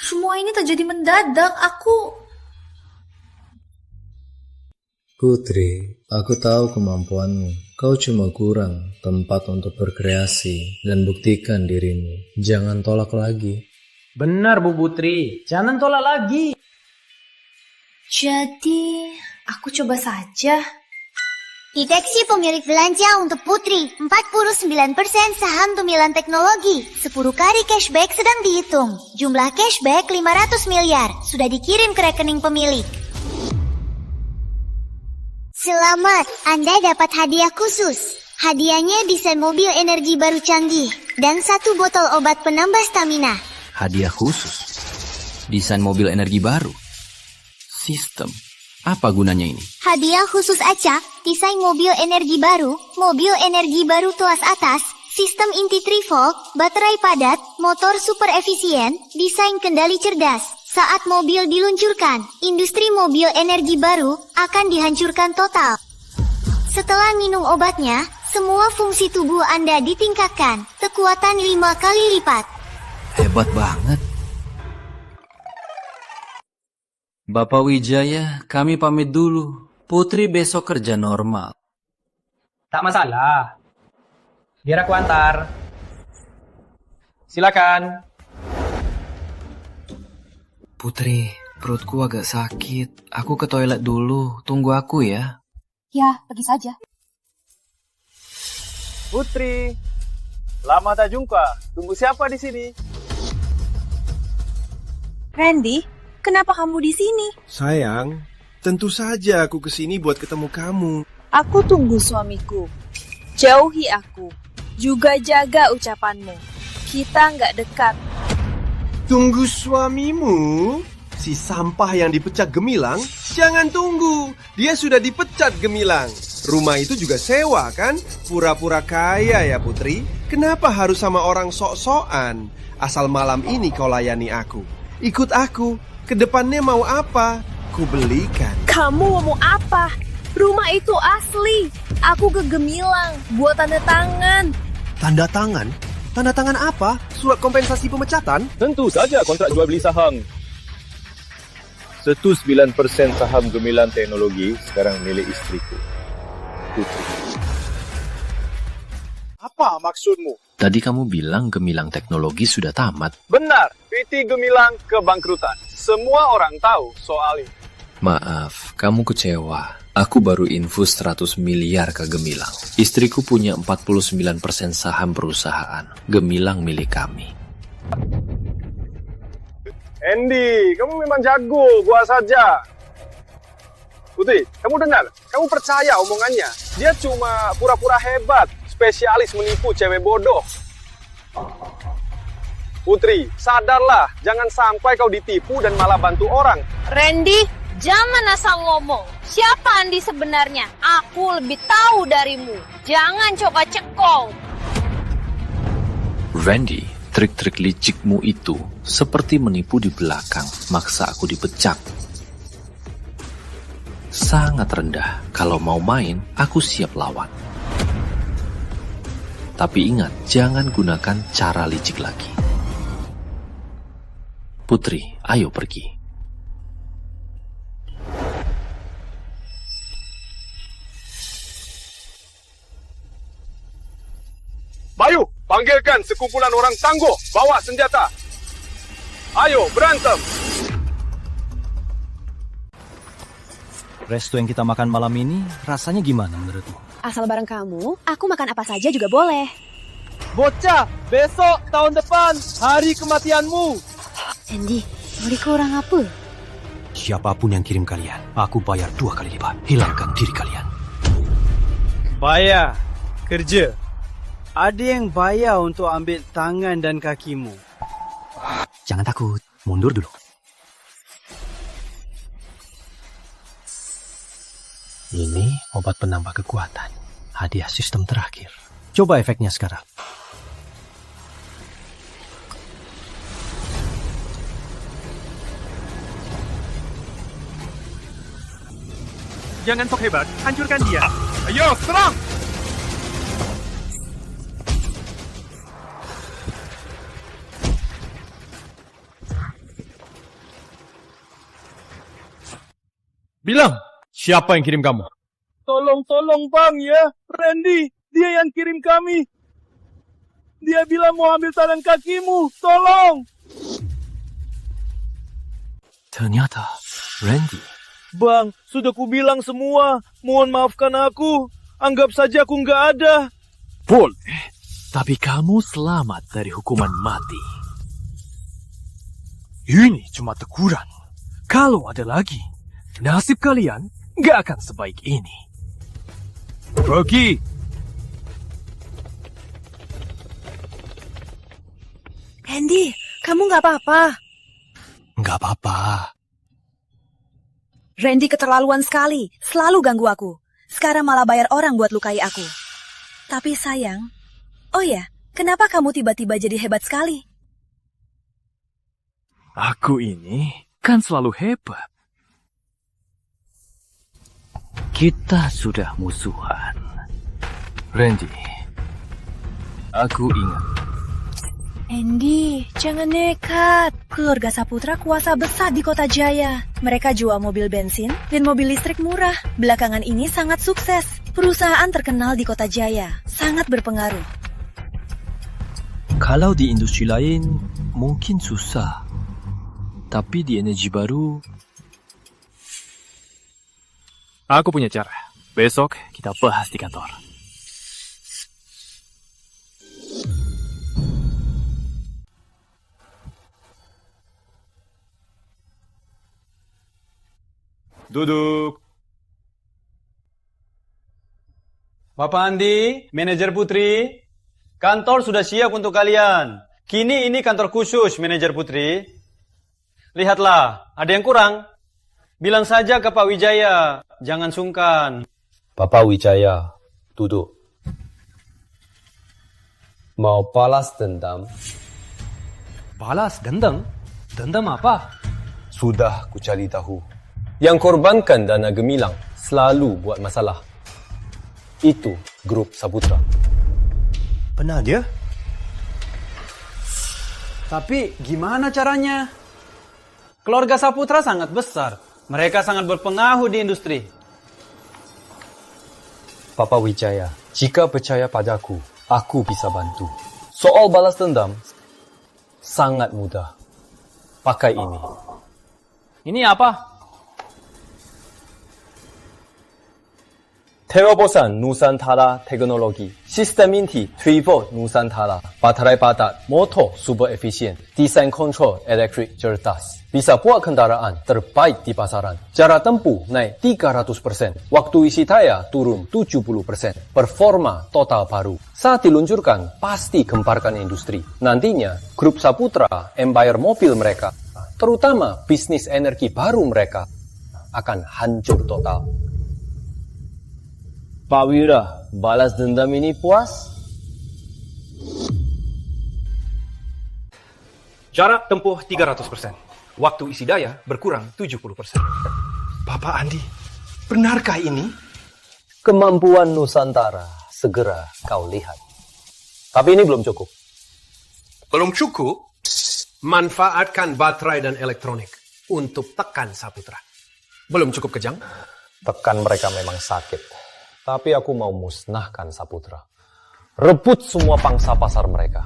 Semua ini terjadi mendadak, Putri, aku tahu kemampuanmu. Kau cuma kurang tempat untuk berkreasi dan buktikan dirimu. Jangan tolak lagi. Benar, Bu Putri. Jangan tolak lagi. Jadi, aku coba saja. Deteksi pemilik belanja untuk Putri. 49% saham Gemilang Teknologi. 10 kali cashback sedang dihitung. Jumlah cashback 500 miliar. Sudah dikirim ke rekening pemilik. Selamat, Anda dapat hadiah khusus. Hadiahnya desain mobil energi baru canggih dan 1 botol obat penambah stamina. Hadiah khusus? Desain mobil energi baru? Sistem? Apa gunanya ini? Hadiah khusus acak, desain mobil energi baru tuas atas, sistem inti 3 volt, baterai padat, motor super efisien, desain kendali cerdas. Saat mobil diluncurkan, industri mobil energi baru akan dihancurkan total. Setelah minum obatnya, semua fungsi tubuh Anda ditingkatkan, kekuatan 5 kali lipat. Hebat banget. Bapak Wijaya, kami pamit dulu. Putri besok kerja normal. Tak masalah. Biar aku antar. Silakan. Putri, perutku agak sakit. Aku ke toilet dulu. Tunggu aku ya. Ya, pergi saja. Putri, lama tak jumpa. Tunggu siapa di sini? Randy, kenapa kamu di sini? Sayang, tentu saja aku kesini buat ketemu kamu. Aku tunggu suamiku. Jauhi aku. Juga jaga ucapanmu. Kita nggak dekat. Tunggu suamimu? Si sampah yang dipecat Gemilang? Jangan tunggu, dia sudah dipecat Gemilang. Rumah itu juga sewa kan? Pura-pura kaya ya Putri. Kenapa harus sama orang sok-sokan? Asal malam ini kau layani aku. Ikut aku, kedepannya mau apa? Ku belikan. Kamu mau apa? Rumah itu asli. Aku ke Gemilang buat tanda tangan. Tanda tangan? Tanda tangan apa? Surat kompensasi pemecatan? Tentu saja kontrak jual beli saham. 9% saham Gemilang Teknologi sekarang milik istriku, Putri. Apa maksudmu? Tadi kamu bilang Gemilang Teknologi sudah tamat. Benar, PT Gemilang kebangkrutan. Semua orang tahu soal ini. Maaf, kamu kecewa. Aku baru infus 100 miliar ke Gemilang. Istriku punya 49% saham perusahaan. Gemilang milik kami. Andy, kamu memang jago, gua saja. Putri, kamu dengar? Kamu percaya omongannya? Dia cuma pura-pura hebat, spesialis menipu cewek bodoh. Putri, sadarlah, jangan sampai kau ditipu dan malah bantu orang. Randy, jangan asal ngomong. Siapa Andi sebenarnya? Aku lebih tahu darimu. Jangan coba cekong. Randy, trik-trik licikmu itu seperti menipu di belakang, maksa aku dipecat. Sangat rendah. Kalau mau main, aku siap lawan. Tapi ingat, jangan gunakan cara licik lagi. Putri, ayo pergi. Bayu, panggilkan sekumpulan orang tangguh, bawa senjata. Ayo, berantem. Resto yang kita makan malam ini rasanya gimana menurutmu? Asal bareng kamu, aku makan apa saja juga boleh. Bocah, besok tahun depan hari kematianmu. Andy, mau kurang apa? Siapapun yang kirim kalian, aku bayar 2 kali lipat. Hilangkan diri kalian. Bayar, kerja. Ada yang bayar untuk ambil tangan dan kakimu. Jangan takut, mundur dulu. Ini obat penambah kekuatan. Hadiah sistem terakhir. Coba efeknya sekarang. Jangan sok hebat, hancurkan dia. Ayo, serang! Bilang, siapa yang kirim kamu? Tolong bang ya, Randy, dia yang kirim kami. Dia bilang mau ambil tangan kakimu, tolong. Ternyata, Randy. Bang, sudah kubilang semua. Mohon maafkan aku. Anggap saja aku nggak ada. Boleh, tapi kamu selamat dari hukuman mati. Ini cuma teguran. Kalau ada lagi, nasib kalian nggak akan sebaik ini. Pergi! Andy, kamu nggak apa-apa? Nggak apa-apa. Randy keterlaluan sekali, selalu ganggu aku. Sekarang malah bayar orang buat lukai aku. Tapi sayang, oh ya, kenapa kamu tiba-tiba jadi hebat sekali? Aku ini kan selalu hebat. Kita sudah musuhan. Randy, aku ingat. Andy, jangan nekat. Keluarga Saputra kuasa besar di Kota Jaya. Mereka jual mobil bensin dan mobil listrik murah. Belakangan ini sangat sukses. Perusahaan terkenal di Kota Jaya, sangat berpengaruh. Kalau di industri lain, mungkin susah. Tapi di energi baru, aku punya cara. Besok kita bahas di kantor. Duduk. Bapak Andi, manajer Putri, kantor sudah siap untuk kalian. Kini ini kantor khusus manajer Putri. Lihatlah, ada yang kurang. Bilang saja ke Pak Wijaya, jangan sungkan. Bapak Wijaya, duduk. Mau balas dendam? Balas dendam? Dendam apa? Sudah ku cari tahu. Yang korbankan dana gemilang selalu buat masalah. Itu grup Saputra. Benar dia? Tapi gimana caranya? Keluarga Saputra sangat besar. Mereka sangat berpengaruh di industri. Bapak Wijaya, jika percaya padaku, aku bisa bantu. Soal balas dendam, sangat mudah. Pakai ini. Ini apa? Terobosan Nusantara Teknologi, sistem inti Trivo Nusantara, baterai padat, motor super efisien, desain kontrol elektrik cerdas. Bisa buat kendaraan terbaik di pasaran. Jarak tempuh naik 300%, waktu isi daya turun 70%, performa total baru. Saat diluncurkan, pasti gemparkan industri. Nantinya, grup Saputra, empire mobil mereka, terutama bisnis energi baru mereka, akan hancur total. Pak Wira, balas dendam ini puas? Jarak tempuh 300%. Waktu isi daya berkurang 70%. Bapak Andi, benarkah ini? Kemampuan Nusantara segera kau lihat. Tapi ini belum cukup. Belum cukup? Manfaatkan baterai dan elektronik untuk tekan Saputra. Belum cukup kejam? Tekan mereka memang sakit. Tapi aku mau musnahkan Saputra. Rebut semua pangsa pasar mereka.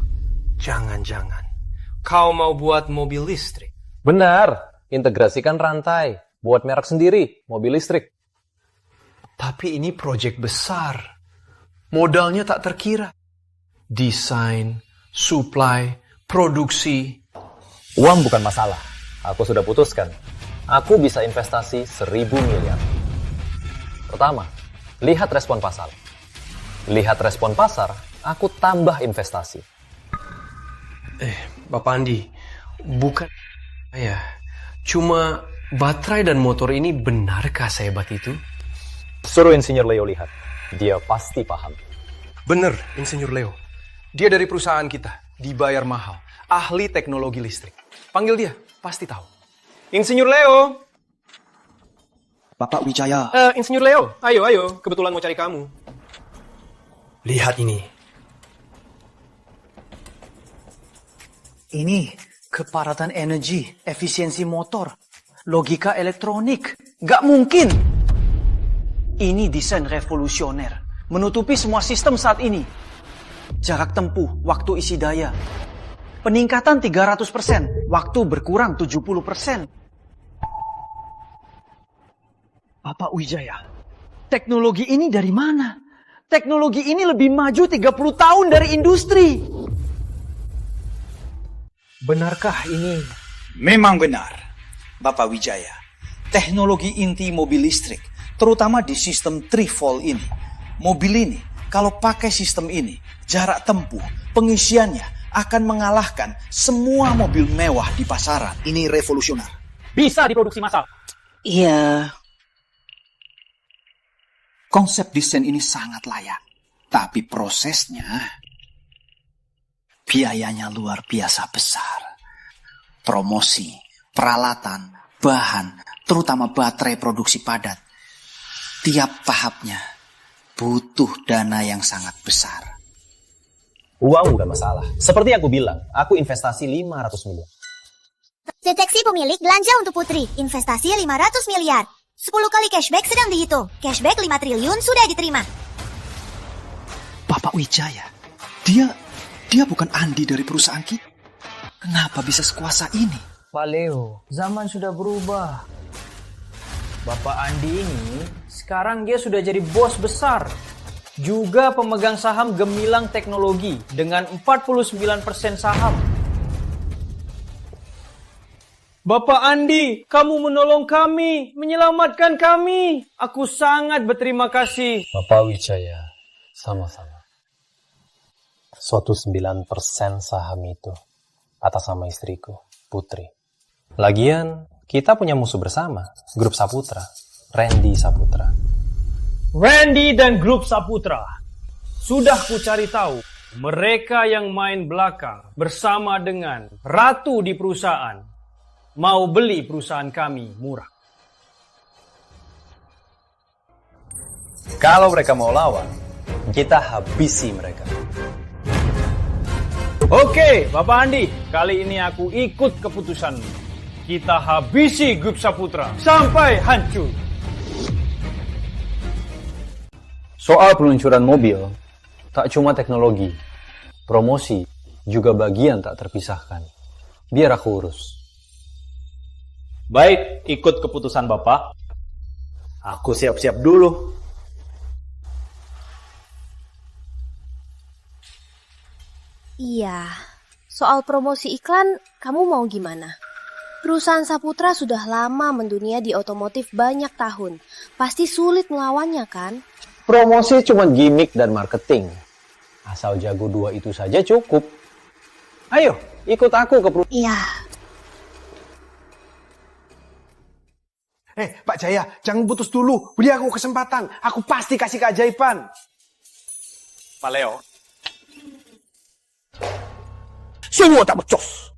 Jangan-jangan kau mau buat mobil listrik? Benar, integrasikan rantai. Buat merek sendiri, mobil listrik. Tapi ini proyek besar. Modalnya tak terkira. Desain, supply, produksi. Uang bukan masalah. Aku sudah putuskan. Aku bisa investasi 1.000 miliar. Pertama, lihat respon pasar. Lihat respon pasar, aku tambah investasi. Bapak Andi, bukan cuma baterai dan motor ini benarkah sehebat itu? Suruh Insinyur Leo lihat. Dia pasti paham. Bener, Insinyur Leo. Dia dari perusahaan kita, dibayar mahal. Ahli teknologi listrik. Panggil dia, pasti tahu. Insinyur Leo! Bapak Wijaya. Insinyur Leo, ayo. Kebetulan mau cari kamu. Lihat ini. Ini kepadatan energi, efisiensi motor, logika elektronik. Gak mungkin. Ini desain revolusioner. Menutupi semua sistem saat ini. Jarak tempuh, waktu isi daya. Peningkatan 300%, waktu berkurang 70%. Bapak Wijaya, teknologi ini dari mana? Teknologi ini lebih maju 30 tahun dari industri. Benarkah ini? Memang benar, Bapak Wijaya. Teknologi inti mobil listrik, terutama di sistem 3-volt ini. Mobil ini, kalau pakai sistem ini, jarak tempuh, pengisiannya akan mengalahkan semua mobil mewah di pasaran. Ini revolusioner. Bisa diproduksi massal. Iya. Konsep desain ini sangat layak. Tapi prosesnya, biayanya luar biasa besar. Promosi, peralatan, bahan, terutama baterai produksi padat. Tiap tahapnya butuh dana yang sangat besar. Uang bukan masalah. Seperti aku bilang, aku investasi 500 miliar. Deteksi pemilik belanja untuk Putri. Investasi 500 miliar. 10 kali cashback sedang dihitung. Cashback 5 triliun sudah diterima. Bapak Wijaya, dia bukan Andi dari perusahaan kita. Kenapa bisa sekuasa ini? Pak Leo, zaman sudah berubah. Bapak Andi ini, sekarang dia sudah jadi bos besar. Juga pemegang saham Gemilang Teknologi dengan 49% saham. Bapak Andi, kamu menolong kami, menyelamatkan kami. Aku sangat berterima kasih. Bapak Wijaya, sama-sama. Suatu 9% saham itu atas nama istriku, Putri. Lagian, kita punya musuh bersama, Grup Saputra, Randy Saputra. Randy dan Grup Saputra. Sudah ku cari tahu, mereka yang main belakang bersama dengan ratu di perusahaan mau beli perusahaan kami murah. Kalau mereka mau lawan, kita habisi mereka. Oke, Bapak Andi, kali ini aku ikut keputusanmu. Kita habisi Grup Saputra sampai hancur. Soal peluncuran mobil, tak cuma teknologi, promosi juga bagian tak terpisahkan. Biar aku urus. Baik, ikut keputusan Bapak. Aku siap-siap dulu. Iya, soal promosi iklan, kamu mau gimana? Perusahaan Saputra sudah lama mendunia di otomotif banyak tahun. Pasti sulit melawannya, kan? Promosi cuma gimmick dan marketing. Asal jago dua itu saja cukup. Ayo, ikut aku ke perusahaan. Iya. Pak Jaya, jangan putus dulu. Beri aku kesempatan. Aku pasti kasih keajaiban. Pak Leo. Semua tak becos.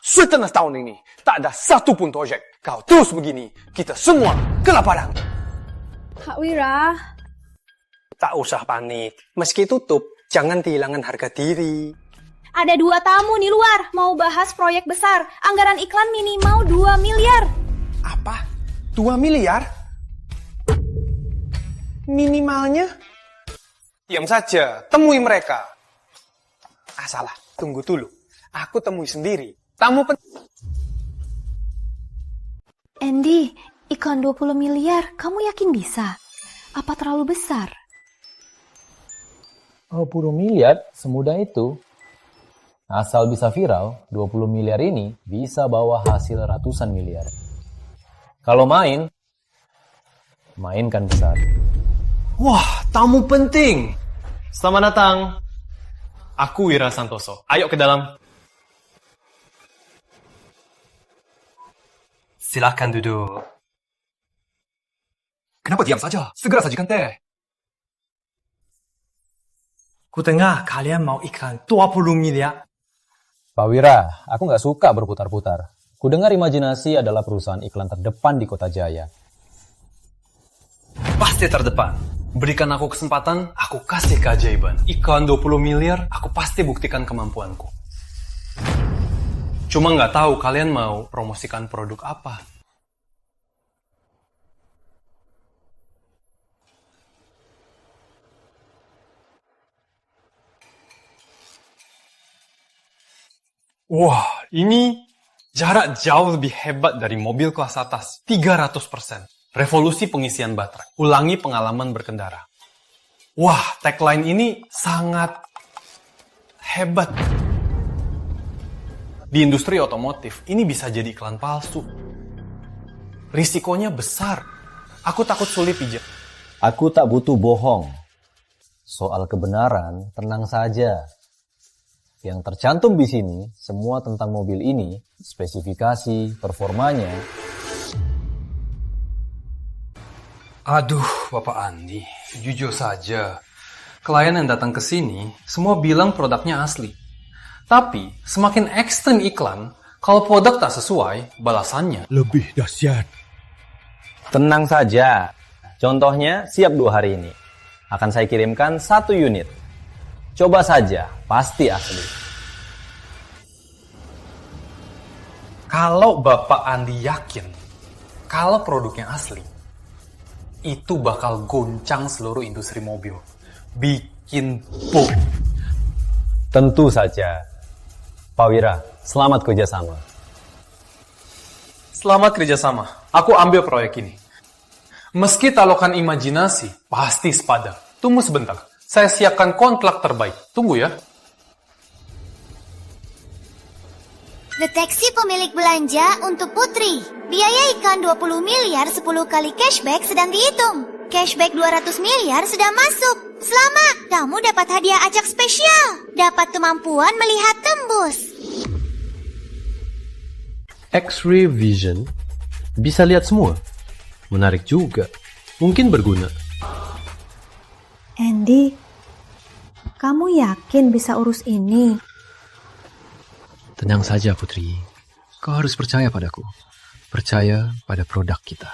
Setengah tahun ini, tak ada satupun proyek. Kau terus begini, kita semua kelaparan. Kak Wira. Tak usah panik. Meski tutup, jangan kehilangan harga diri. Ada 2 tamu nih luar, mau bahas proyek besar. Anggaran iklan minimal 2 miliar. Apa? 2 miliar? Minimalnya? Diam saja, temui mereka. Salah, tunggu dulu. Aku temui sendiri. Tamu Andy, iklan 20 miliar, kamu yakin bisa? Apa terlalu besar? 20 miliar, semudah itu. Asal bisa viral, 20 miliar ini bisa bawa hasil ratusan miliar. Kalau mainkan besar. Wah, tamu penting. Selamat datang. Aku Wira Santoso. Ayo ke dalam. Silakan duduk. Kenapa diam saja? Segera sajikan teh. Kudengar kalian mau iklan 20 miliar. Pak Wira, aku nggak suka berputar-putar. Kudengar Imajinasi adalah perusahaan iklan terdepan di Kota Jaya. Pasti terdepan. Berikan aku kesempatan, aku kasih keajaiban. Iklan 20 miliar, aku pasti buktikan kemampuanku. Cuma nggak tahu kalian mau promosikan produk apa. Wah, ini jarak jauh lebih hebat dari mobil kelas atas. 300%. Revolusi pengisian baterai. Ulangi pengalaman berkendara. Wah, tagline ini sangat hebat. Di industri otomotif, ini bisa jadi iklan palsu. Risikonya besar. Aku takut sulit pijak. Aku tak butuh bohong. Soal kebenaran, tenang saja. Yang tercantum di sini, semua tentang mobil ini, spesifikasi, performanya. Aduh, Bapak Andi, jujur saja. Klien yang datang ke sini, semua bilang produknya asli. Tapi, semakin ekstrem iklan, kalau produk tak sesuai, balasannya lebih dahsyat. Tenang saja. Contohnya, siap 2 hari ini. Akan saya kirimkan 1 unit. Coba saja, pasti asli. Kalau Bapak Andi yakin, kalau produknya asli, itu bakal goncang seluruh industri mobil. Bikin boom. Tentu saja. Pak Wira, selamat kerjasama. Selamat kerjasama. Aku ambil proyek ini. Meski talukan imajinasi, pasti sepadan. Tunggu sebentar. Saya siapkan kontrak terbaik. Tunggu ya. Deteksi pemilik belanja untuk Putri. Biaya iklan 20 miliar 10 kali cashback sedang dihitung. Cashback 200 miliar sudah masuk. Selamat, kamu dapat hadiah acak spesial. Dapat kemampuan melihat tembus. X-ray vision bisa lihat semua. Menarik juga. Mungkin berguna. Andy, kamu yakin bisa urus ini? Tenang saja, Putri. Kau harus percaya padaku. Percaya pada produk kita.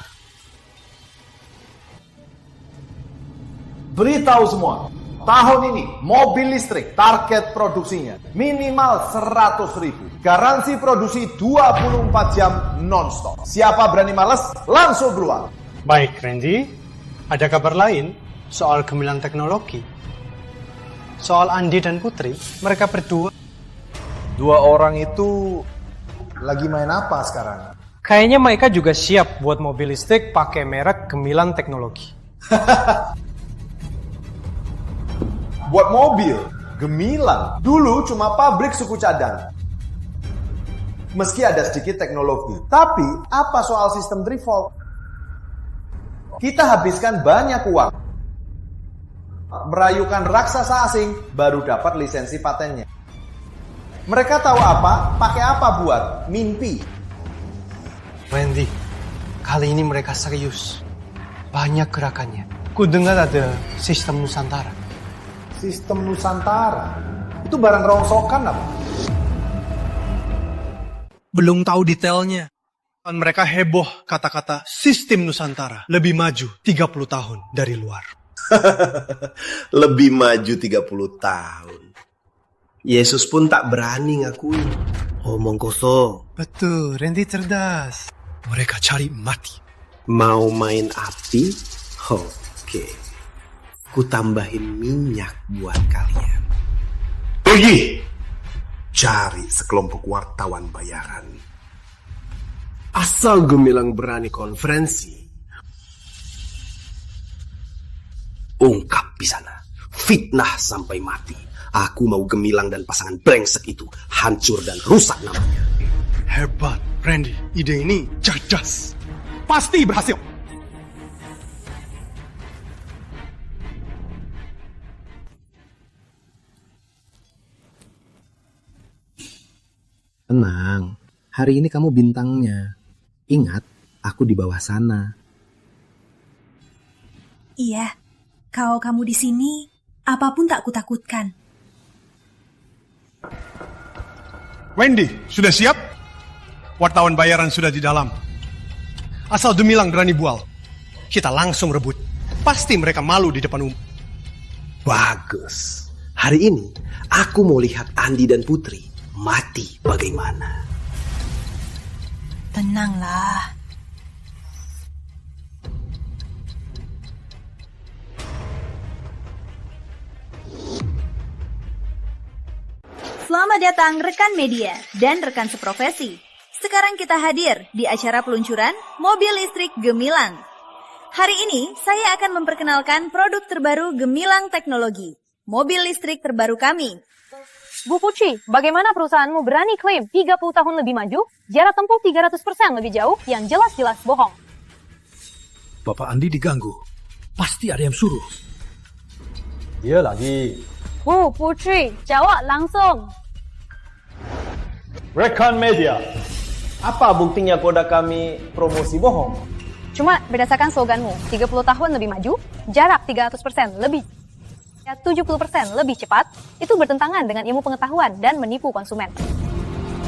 Beritahu semua, tahun ini mobil listrik target produksinya minimal 100.000. Garansi produksi 24 jam non-stop. Siapa berani males, langsung keluar. Baik, Randy. Ada kabar lain soal gemilang teknologi? Soal Andi dan Putri, mereka berdua. 2 orang itu lagi main apa sekarang? Kayaknya mereka juga siap buat mobil listrik pakai merek gemilang teknologi. Buat mobil, gemilang. Dulu cuma pabrik suku cadang. Meski ada sedikit teknologi. Tapi, apa soal sistem 3 volt? Kita habiskan banyak uang. Merayukan raksasa asing, baru dapat lisensi patennya. Mereka tahu apa, pakai apa buat? Mimpi. Randy, kali ini mereka serius. Banyak gerakannya. Ku dengar ada sistem Nusantara. Sistem Nusantara? Itu barang rongsokan apa? Belum tahu detailnya. Mereka heboh kata-kata sistem Nusantara. Lebih maju 30 tahun dari luar. Lebih maju 30 tahun. Yesus pun tak berani ngakui. Omong kosong. Betul, Randy cerdas. Mereka cari mati. Mau main api? Oke. Ku tambahin minyak buat kalian. Pergi! Cari sekelompok wartawan bayaran. Asal gemilang berani konferensi, ungkap di sana. Fitnah sampai mati. Aku mau gemilang dan pasangan brengsek itu hancur dan rusak namanya. Hebat, Randy. Ide ini cerdas. Pasti berhasil. Tenang, hari ini kamu bintangnya. Ingat, aku di bawah sana. Iya, kalau kamu di sini, apapun tak kutakutkan. Wendy, sudah siap? Wartawan bayaran sudah di dalam. Asal Gemilang berani bual, kita langsung rebut. Pasti mereka malu di depan umum. Bagus. Hari ini, aku mau lihat Andi dan Putri mati bagaimana. Tenanglah. Selamat datang rekan media dan rekan seprofesi. Sekarang kita hadir di acara peluncuran mobil listrik Gemilang. Hari ini saya akan memperkenalkan produk terbaru Gemilang Teknologi, mobil listrik terbaru kami. Bu Putri, bagaimana perusahaanmu berani klaim 30 tahun lebih maju, jarak tempuh 300% lebih jauh yang jelas-jelas bohong? Bapak Andi diganggu. Pasti ada yang suruh. Dia lagi. Bu Putri, jawab langsung. Rekan media, apa buktinya produk kami promosi bohong? Cuma berdasarkan sloganmu, 30 tahun lebih maju, jarak 300% lebih, 70% lebih cepat, itu bertentangan dengan ilmu pengetahuan dan menipu konsumen.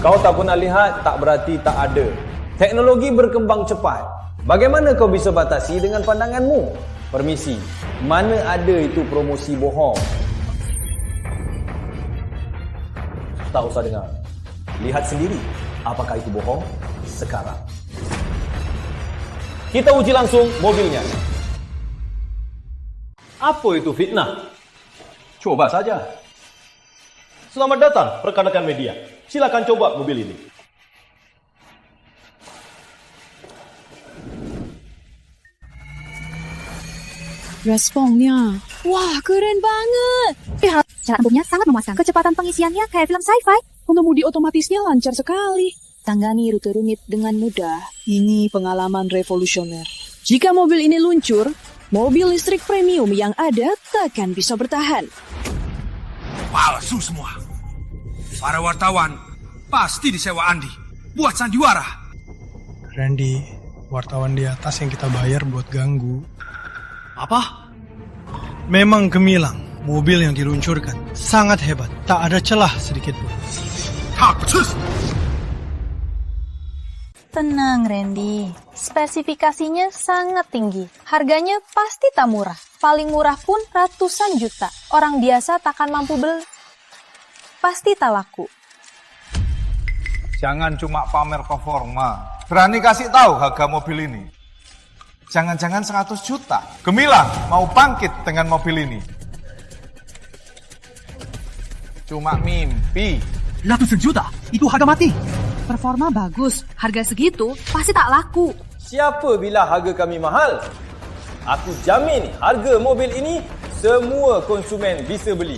Kau tak pernah lihat, tak berarti tak ada. Teknologi berkembang cepat. Bagaimana kau bisa batasi dengan pandanganmu? Permisi, mana ada itu promosi bohong? Tak usah dengar. Lihat sendiri, apakah itu bohong sekarang. Kita uji langsung mobilnya. Apa itu fitnah? Coba saja. Selamat datang rekan-rekan media. Silakan coba mobil ini. Responnya, wah keren banget. Cara tempuhnya sangat memuaskan. Kecepatan pengisiannya kayak film sci-fi. Pengemudi otomatisnya lancar sekali. Tangani rute rumit dengan mudah. Ini pengalaman revolusioner. Jika mobil ini luncur, mobil listrik premium yang ada takkan bisa bertahan. Palsu semua. Para wartawan pasti disewa Andi buat sandiwara. Randy, wartawan di atas yang kita bayar buat ganggu. Apa? Memang Gemilang, mobil yang diluncurkan sangat hebat. Tak ada celah sedikit pun. Tenang Randy, spesifikasinya sangat tinggi. Harganya pasti tak murah. Paling murah pun ratusan juta. Orang biasa takkan mampu beli. Pasti tak laku. Jangan cuma pamer performa. Berani kasih tahu harga mobil ini. Jangan-jangan 100 juta. Gemilang mau bangkit dengan mobil ini. Cuma mimpi. Ratusan juta? Itu harga mati. Performa bagus, harga segitu pasti tak laku. Siapa bilang harga kami mahal? Aku jamin harga mobil ini semua konsumen bisa beli.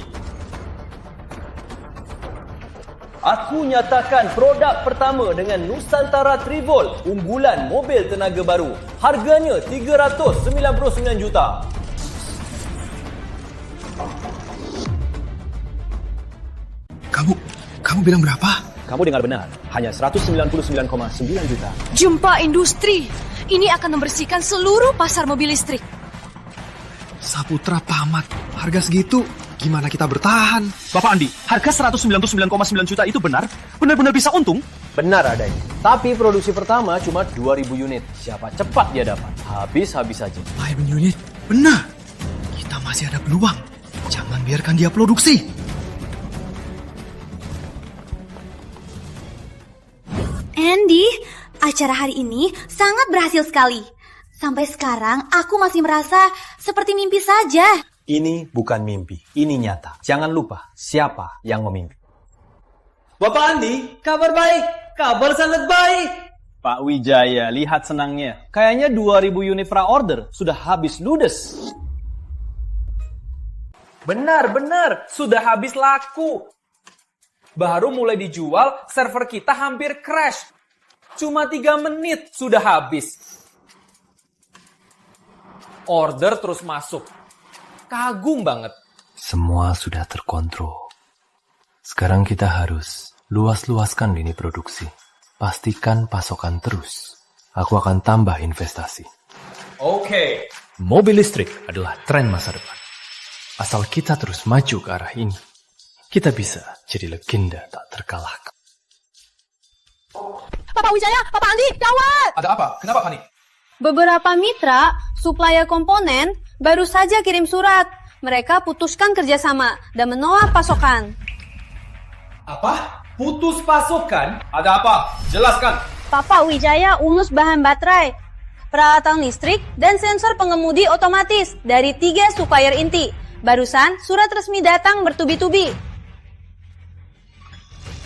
Aku nyatakan produk pertama dengan Nusantara Trivol, unggulan mobil tenaga baru. Harganya 399 juta. Kamu bilang berapa? Kamu dengar benar, hanya 199,9 juta. Jumpa industri. Ini akan membersihkan seluruh pasar mobil listrik. Saputra pamat. Harga segitu, gimana kita bertahan? Bapak Andi, harga 199,9 juta itu benar? Benar-benar bisa untung? Benar adanya. Tapi produksi pertama cuma 2.000 unit. Siapa cepat dia dapat? Habis-habis saja. 5 unit? Benar. Kita masih ada peluang. Jangan biarkan dia produksi. Andy, acara hari ini sangat berhasil sekali. Sampai sekarang aku masih merasa seperti mimpi saja. Ini bukan mimpi, ini nyata. Jangan lupa siapa yang memimpi. Bapak Andi, kabar baik. Kabar sangat baik. Pak Wijaya, lihat senangnya. Kayaknya 2.000 unit pra-order sudah habis ludes. Benar, sudah habis laku. Baru mulai dijual, server kita hampir crash. Cuma 3 menit sudah habis. Order terus masuk. Kagum banget. Semua sudah terkontrol. Sekarang kita harus luas-luaskan lini produksi. Pastikan pasokan terus. Aku akan tambah investasi. Oke, Mobil listrik adalah tren masa depan. Asal kita terus maju ke arah ini, kita bisa jadi legenda tak terkalahkan. Papa Wijaya, Papa Andi, gawat! Ada apa? Kenapa panik? Beberapa mitra, supplier komponen, baru saja kirim surat. Mereka putuskan kerjasama dan menolak pasokan. Apa? Putus pasokan? Ada apa? Jelaskan. Papa Wijaya urus bahan baterai, peralatan listrik, dan sensor pengemudi otomatis dari 3 supplier inti. Barusan surat resmi datang bertubi-tubi.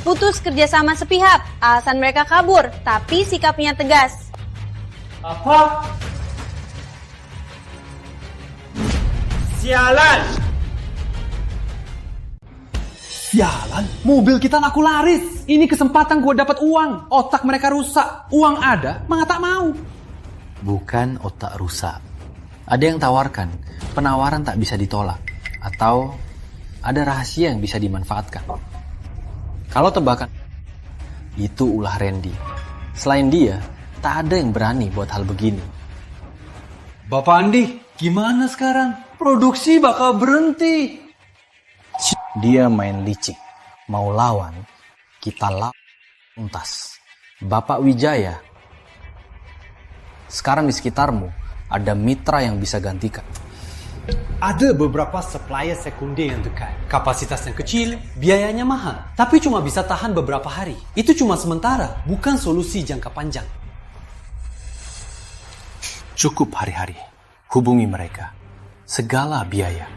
Putus kerjasama sepihak, alasan mereka kabur, tapi sikapnya tegas. Apa? Sialan! Sialan, mobil kita laku laris. Ini kesempatan gue dapat uang. Otak mereka rusak. Uang ada, maka tak mau. Bukan otak rusak. Ada yang tawarkan, penawaran tak bisa ditolak. Atau ada rahasia yang bisa dimanfaatkan. Kalau tebakan, itu ulah Randy. Selain dia, tak ada yang berani buat hal begini. Bapak Andi, gimana sekarang? Produksi bakal berhenti. Dia main licik. Mau lawan, kita lawan tuntas. Bapak Wijaya, sekarang di sekitarmu ada mitra yang bisa gantikan. Ada beberapa supplier sekunder yang dekat. Kapasitasnya kecil, biayanya mahal. Tapi cuma bisa tahan beberapa hari. Itu cuma sementara, bukan solusi jangka panjang. Cukup hari-hari. Hubungi mereka. Segala biaya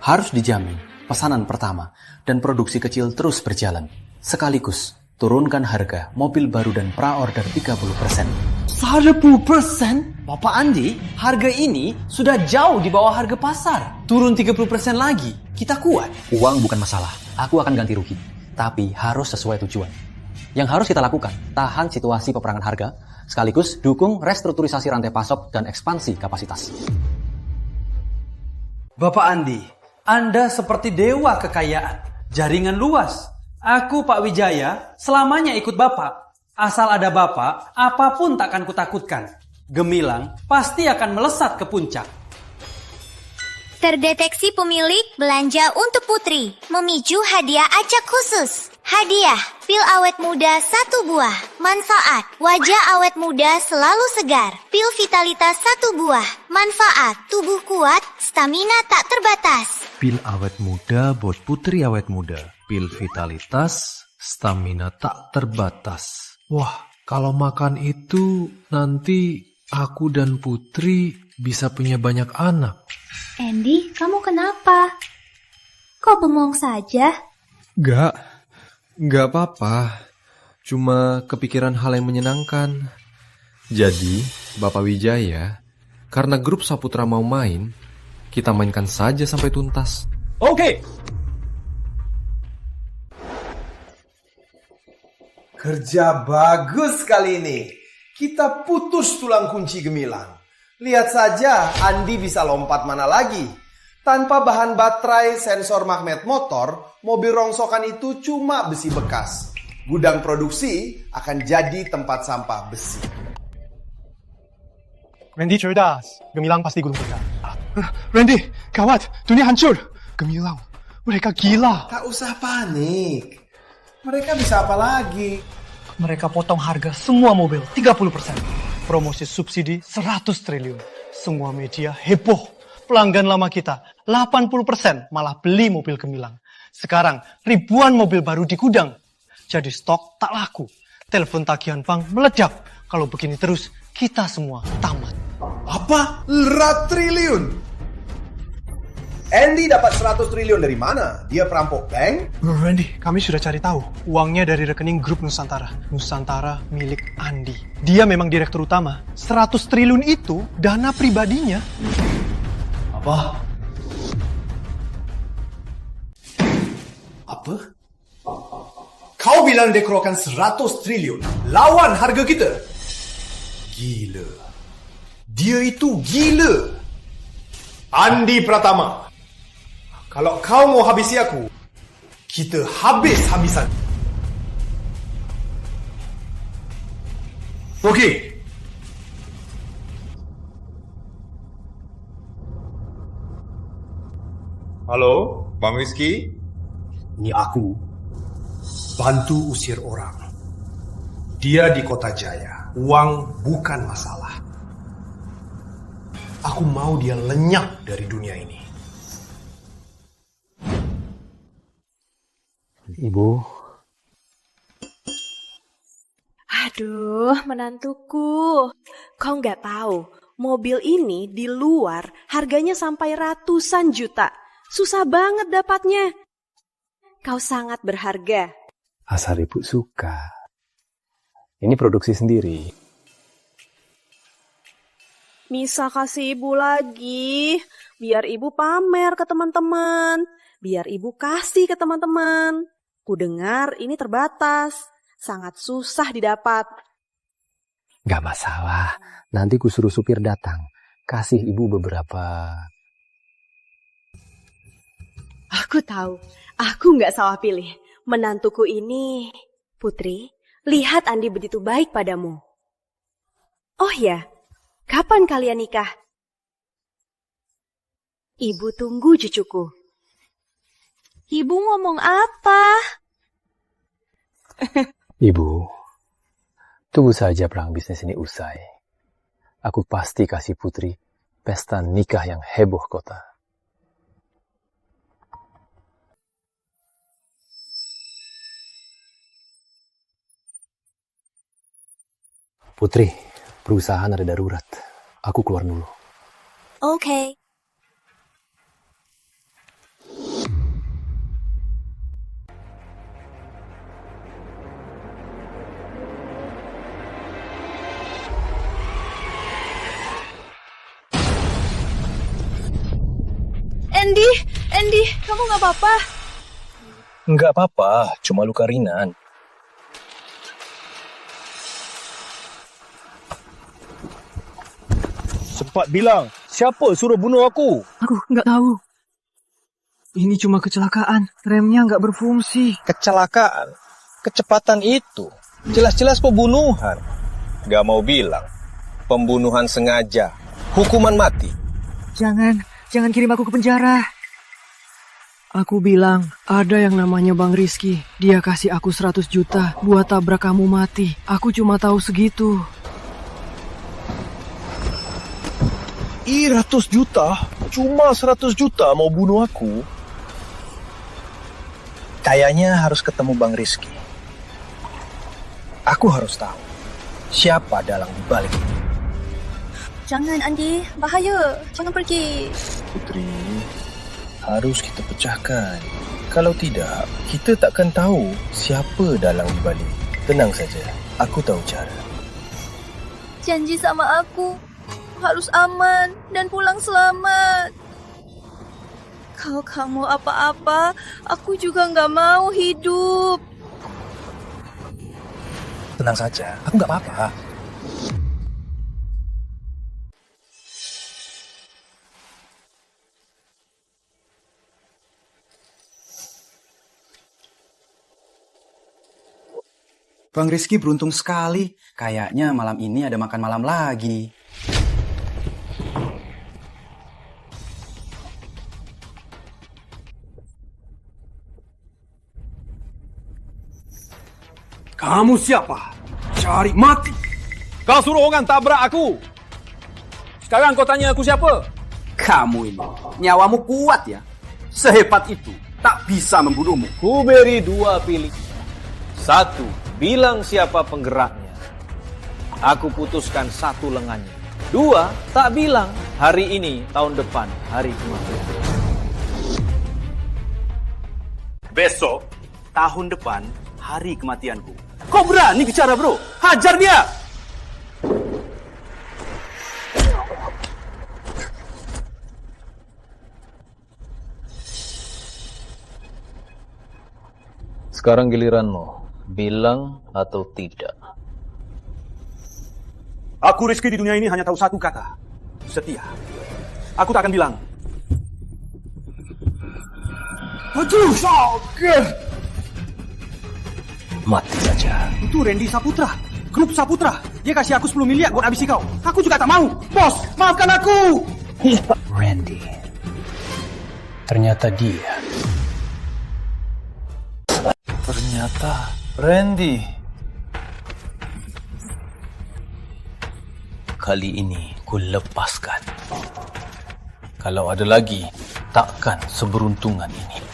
harus dijamin. Pesanan pertama dan produksi kecil terus berjalan. Sekaligus turunkan harga mobil baru dan pra-order 30%. 10%? Bapak Andi, harga ini sudah jauh di bawah harga pasar. Turun 30% lagi, kita kuat. Uang bukan masalah, aku akan ganti rugi. Tapi harus sesuai tujuan. Yang harus kita lakukan, tahan situasi peperangan harga, sekaligus dukung restrukturisasi rantai pasok dan ekspansi kapasitas. Bapak Andi, Anda seperti dewa kekayaan, jaringan luas. Aku Pak Wijaya, selamanya ikut Bapak. Asal ada Bapak, apapun takkan kutakutkan. Gemilang pasti akan melesat ke puncak. Terdeteksi pemilik belanja untuk Putri. Memicu hadiah acak khusus. Hadiah, pil awet muda 1 buah. Manfaat, wajah awet muda selalu segar. Pil vitalitas 1 buah. Manfaat, tubuh kuat, stamina tak terbatas. Pil awet muda buat Putri awet muda. Pil vitalitas, stamina tak terbatas. Wah, kalau makan itu nanti aku dan Putri bisa punya banyak anak. Andy, kamu kenapa? Kok bengong saja? Gak apa-apa. Cuma kepikiran hal yang menyenangkan. Jadi, Bapak Wijaya, karena grup Saputra mau main, kita mainkan saja sampai tuntas. Oke. Kerja bagus kali ini. Kita putus tulang kunci gemilang. Lihat saja, Andi bisa lompat mana lagi. Tanpa bahan baterai, sensor magnet motor, mobil rongsokan itu cuma besi bekas. Gudang produksi akan jadi tempat sampah besi. Randy cerdas. Gemilang pasti gulung kita. Randy, gawat. Dunia hancur. Gemilang, mereka gila. Tak usah panik. Mereka bisa apa lagi? Mereka potong harga semua mobil 30%. Promosi subsidi 100 triliun. Semua media heboh. Pelanggan lama kita 80% malah beli mobil gemilang. Sekarang ribuan mobil baru di gudang. Jadi stok tak laku. Telepon tagihan bank meledak. Kalau begini terus, kita semua tamat. Apa? 100 triliun? Andy dapat 100 triliun dari mana? Dia perampok bank? Randy, kami sudah cari tahu. Uangnya dari rekening grup Nusantara. Nusantara milik Andi. Dia memang direktur utama. 100 triliun itu dana pribadinya. Apa? Apa? Kau bilang dia keluarkan 100 triliun lawan harga kita? Gila. Dia itu gila. Andi Pratama. Kalau kau mau habisi aku, kita habis-habisan. Okey. Halo, Bang Rizky? Ini aku. Bantu usir orang. Dia di Kota Jaya. Uang bukan masalah. Aku mau dia lenyap dari dunia ini. Ibu. Aduh, menantuku. Kau nggak tahu, mobil ini di luar harganya sampai ratusan juta. Susah banget dapatnya. Kau sangat berharga. Asal ibu suka. Ini produksi sendiri. Bisa kasih ibu lagi, biar ibu pamer ke teman-teman, biar ibu kasih ke teman-teman. Ku dengar ini terbatas, sangat susah didapat. Gak masalah, nanti ku suruh supir datang. Kasih ibu beberapa. Aku tahu, aku nggak salah pilih. Menantuku ini, Putri, lihat Andi begitu baik padamu. Oh ya, kapan kalian nikah? Ibu tunggu cucuku. Ibu ngomong apa? Ibu, tunggu saja perang bisnis ini usai. Aku pasti kasih Putri pesta nikah yang heboh kota. Putri, perusahaan ada darurat. Aku keluar dulu. Oke. Andy, kamu nggak apa-apa? Nggak apa-apa, cuma luka ringan. Cepat bilang, siapa suruh bunuh aku? Aku nggak tahu. Ini cuma kecelakaan, remnya nggak berfungsi. Kecelakaan? Kecepatan itu? Jelas-jelas pembunuhan. Nggak mau bilang. Pembunuhan sengaja. Hukuman mati. Jangan kirim aku ke penjara. Aku bilang, ada yang namanya Bang Rizky. Dia kasih aku 100 juta buat tabrak kamu mati. Aku cuma tahu segitu. 100 juta? Cuma 100 juta mau bunuh aku? Kayaknya harus ketemu Bang Rizky. Aku harus tahu siapa dalang di balik ini. Jangan, Andi. Bahaya. Jangan pergi. Putri, harus kita pecahkan. Kalau tidak, kita takkan tahu siapa dalang di balik. Tenang saja, aku tahu cara. Janji sama aku. Harus aman dan pulang selamat. Kalau kamu apa-apa, aku juga nggak mau hidup. Tenang saja, aku nggak apa-apa. Bang Rizky beruntung sekali. Kayaknya malam ini ada makan malam lagi. Kamu siapa? Cari mati. Kau suruh orang tabrak aku. Sekarang kau tanya aku siapa? Kamu ini, nyawamu kuat ya? Sehebat itu, tak bisa membunuhmu. Ku beri 2 pilih. 1, bilang siapa penggeraknya. Aku putuskan 1 lengannya. 2, tak bilang. Hari ini, tahun depan, hari kematian. Besok, tahun depan, hari kematianku. Kau berani bicara, bro? Hajar dia! Sekarang giliranmu. Bilang atau tidak? Aku Rizky di dunia ini hanya tahu 1 kata. Setia. Aku tak akan bilang. Aduh, sakit. Mati saja. Itu Randy Saputra. Grup Saputra. Dia kasih aku 10 miliar buat habisi kau. Aku juga tak mau. Bos, maafkan aku. Randy. Ternyata dia. Ternyata Randy. Kali ini ku lepaskan. Kalau ada lagi, takkan seberuntungan ini.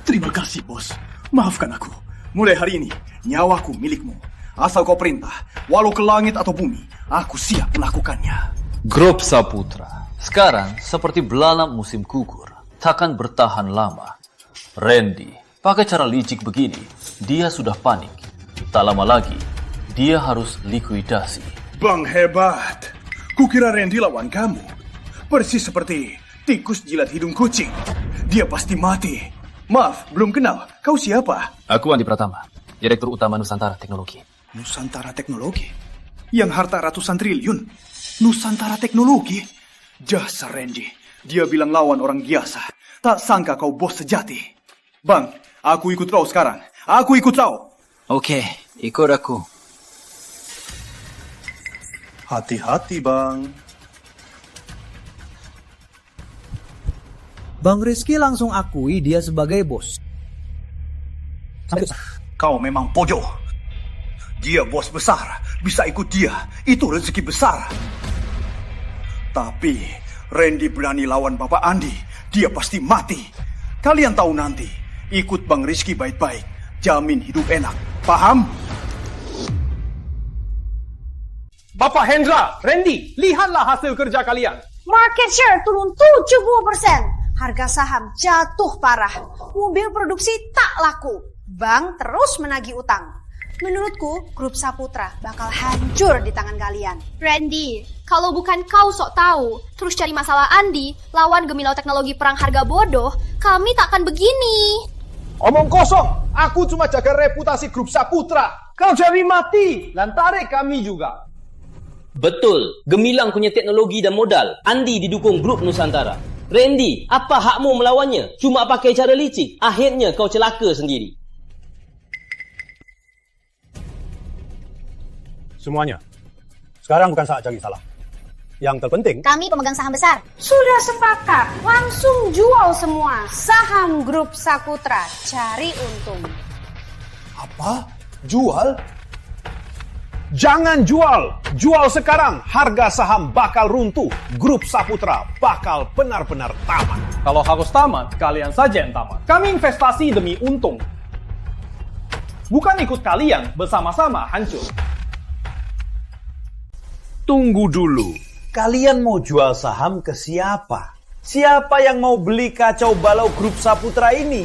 Terima kasih, bos. Maafkan aku. Mulai hari ini, nyawaku milikmu. Asal kau perintah, walau ke langit atau bumi, aku siap melakukannya. Grup Saputra sekarang seperti belalang musim gugur, takkan bertahan lama. Randy pakai cara licik begini, dia sudah panik. Tak lama lagi, dia harus likuidasi. Bang hebat. Kukira Randy lawan kamu. Persis seperti tikus jilat hidung kucing. Dia pasti mati. Maaf, belum kenal. Kau siapa? Aku Andi Pratama, Direktur Utama Nusantara Teknologi. Nusantara Teknologi? Yang harta ratusan triliun? Nusantara Teknologi? Jasa Randy. Dia bilang lawan orang biasa. Tak sangka kau bos sejati. Bang, aku ikut kau sekarang. Aku ikut kau. Oke, ikut aku. Hati-hati, Bang. Bang Rizky langsung akui dia sebagai bos. Kau memang bodoh. Dia bos besar. Bisa ikut dia. Itu rezeki besar. Tapi Randy berani lawan Bapak Andi. Dia pasti mati. Kalian tahu nanti. Ikut Bang Rizky baik-baik. Jamin hidup enak. Paham? Bapak Hendra, Randy, lihatlah hasil kerja kalian. Market share turun 70%. Harga saham jatuh parah. Mobil produksi tak laku. Bank terus menagih utang. Menurutku, grup Saputra bakal hancur di tangan kalian. Randy, kalau bukan kau sok tahu, terus cari masalah Andi, lawan gemilau teknologi perang harga bodoh, kami tak akan begini. Omong kosong, aku cuma jaga reputasi grup Saputra. Kau jadi mati, lantarik kami juga. Betul, Gemilang punya teknologi dan modal. Andi didukung grup Nusantara. Randy, apa hakmu melawannya? Cuma pakai cara licik. Akhirnya kau celaka sendiri. Semuanya, sekarang bukan saat cari salah. Yang terpenting, Kami pemegang saham besar. Sudah sepakat, langsung jual semua saham grup Saputra. Cari untung. Apa? Jual? Jangan jual. Jual sekarang. Harga saham bakal runtuh. Grup Saputra bakal benar-benar tamat. Kalau harus tamat, kalian saja yang tamat. Kami investasi demi untung. Bukan ikut kalian bersama-sama hancur. Tunggu dulu. Kalian mau jual saham ke siapa? Siapa yang mau beli kacau balau grup Saputra ini?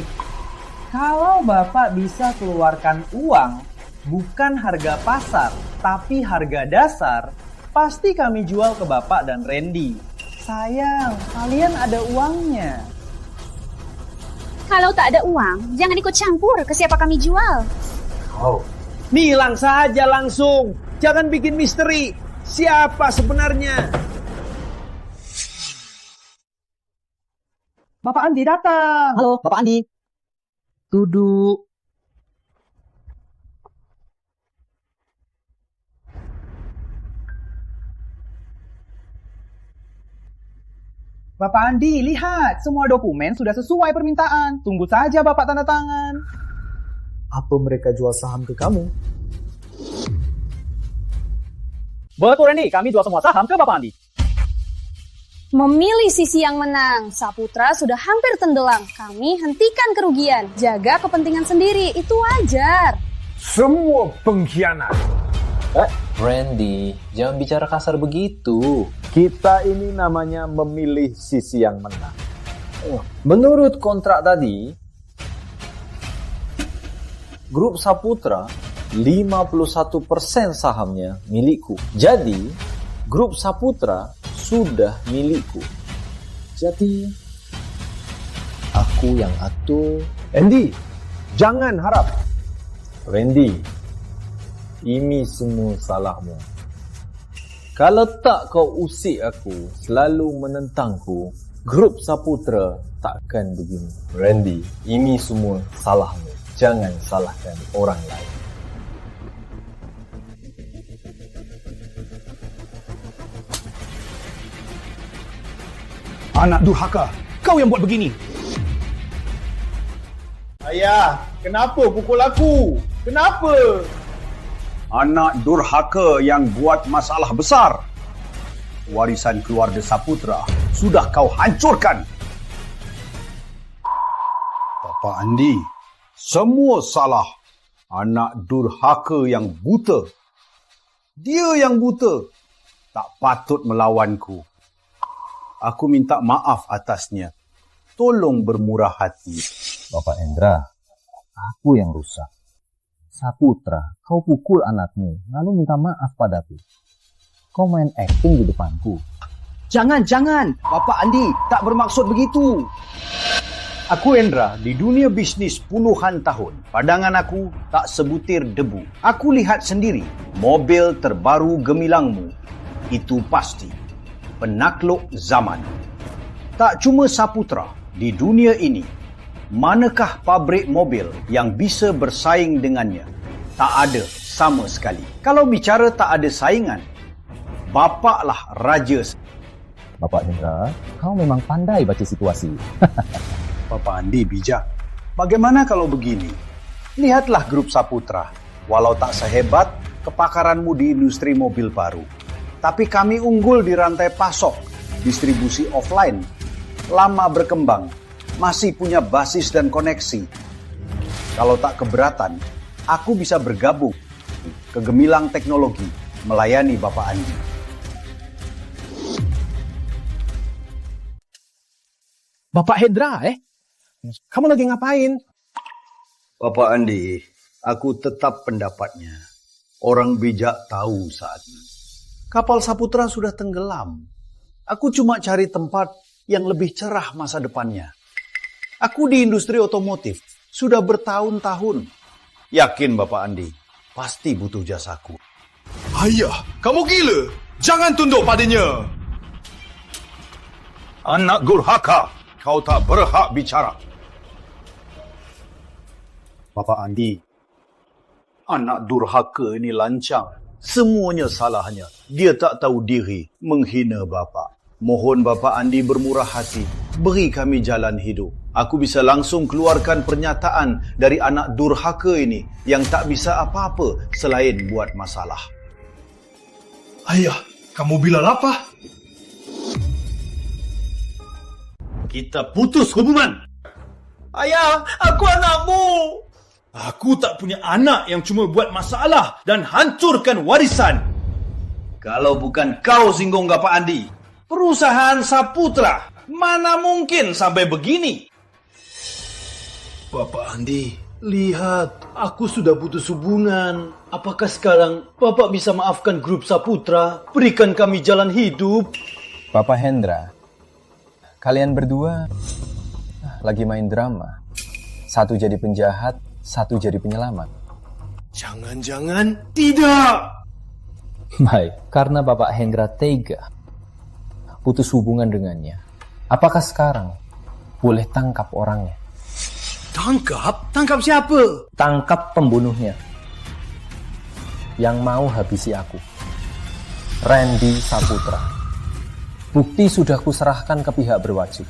Kalau Bapak bisa keluarkan uang, bukan harga pasar, tapi harga dasar, pasti kami jual ke Bapak dan Randy. Sayang, kalian ada uangnya. Kalau tak ada uang, jangan ikut campur ke siapa kami jual. Oh, bilang saja langsung. Jangan bikin misteri. Siapa sebenarnya? Bapak Andi datang. Halo, Bapak Andi. Duduk. Bapak Andi, lihat. Semua dokumen sudah sesuai permintaan. Tunggu saja Bapak tanda tangan. Apa mereka jual saham ke kamu? Betul Randy, kami jual semua saham ke Bapak Andi. Memilih sisi yang menang, Saputra sudah hampir tenggelam. Kami hentikan kerugian, jaga kepentingan sendiri, itu wajar. Semua pengkhianat. Randy, jangan bicara kasar begitu. Kita ini namanya memilih sisi yang menang. Menurut kontrak tadi, grup Saputra 51% sahamnya milikku. Jadi, grup Saputra sudah milikku. Jadi, aku yang atur. Andy, jangan harap. Randy, ini semua salahmu. Kalau tak kau usik aku, selalu menentangku, grup Saputra takkan begini. Randy, ini semua salahmu. Jangan salahkan orang lain. Anak durhaka, kau yang buat begini. Ayah, kenapa pukul aku? Kenapa? Anak durhaka yang buat masalah besar. Warisan keluarga Saputra sudah kau hancurkan. Papa Andi, semua salah. Anak durhaka yang buta. Dia yang buta. Tak patut melawanku. Aku minta maaf atasnya. Tolong bermurah hati. Bapak Hendra, aku yang rusak. Saputra, kau pukul anakmu, lalu minta maaf padaku. Kau main acting di depanku. Jangan. Bapak Andi tak bermaksud begitu. Aku Hendra, di dunia bisnis puluhan tahun. Pandangan aku tak sebutir debu. Aku lihat sendiri, mobil terbaru gemilangmu. Itu pasti penakluk zaman. Tak cuma Saputra, di dunia ini, manakah pabrik mobil yang bisa bersaing dengannya? Tak ada sama sekali. Kalau bicara tak ada saingan, bapaklah raja. Bapak Hendra, kau memang pandai baca situasi. Bapak Andi bijak. Bagaimana kalau begini? Lihatlah grup Saputra. Walau tak sehebat kepakaranmu di industri mobil baru, tapi kami unggul di rantai pasok, distribusi offline, lama berkembang, masih punya basis dan koneksi. Kalau tak keberatan, aku bisa bergabung ke Gemilang Teknologi melayani Bapak Andi. Bapak Hendra, kamu lagi ngapain? Bapak Andi, aku tetap pendapatnya. Orang bijak tahu saatnya. Kapal Saputra sudah tenggelam. Aku cuma cari tempat yang lebih cerah masa depannya. Aku di industri otomotif sudah bertahun-tahun. Yakin Bapak Andi, pasti butuh jasaku. Ayah, kamu gila. Jangan tunduk padanya. Anak durhaka, kau tak berhak bicara. Bapak Andi, anak durhaka ini lancang. Semuanya salahnya. Dia tak tahu diri, menghina Bapak. Mohon Bapak Andi bermurah hati. Beri kami jalan hidup. Aku bisa langsung keluarkan pernyataan dari anak durhaka ini yang tak bisa apa-apa selain buat masalah. Ayah, kamu bilang apa? Kita putus hubungan. Ayah, aku anakmu. Aku tak punya anak yang cuma buat masalah dan hancurkan warisan. Kalau bukan kau singgung Bapak Andi, perusahaan Saputra mana mungkin sampai begini? Bapak Andi, lihat, aku sudah putus hubungan. Apakah sekarang Bapak bisa maafkan grup Saputra? Berikan kami jalan hidup. Bapak Hendra, kalian berdua lagi main drama. Satu jadi penjahat, satu jadi penyelamat. Jangan-jangan tidak. Baik, karena Bapak Hendra tega putus hubungan dengannya. Apakah sekarang boleh tangkap orangnya? Tangkap? Tangkap siapa? Tangkap pembunuhnya yang mau habisi aku, Randy Saputra. Bukti sudah kuserahkan ke pihak berwajib.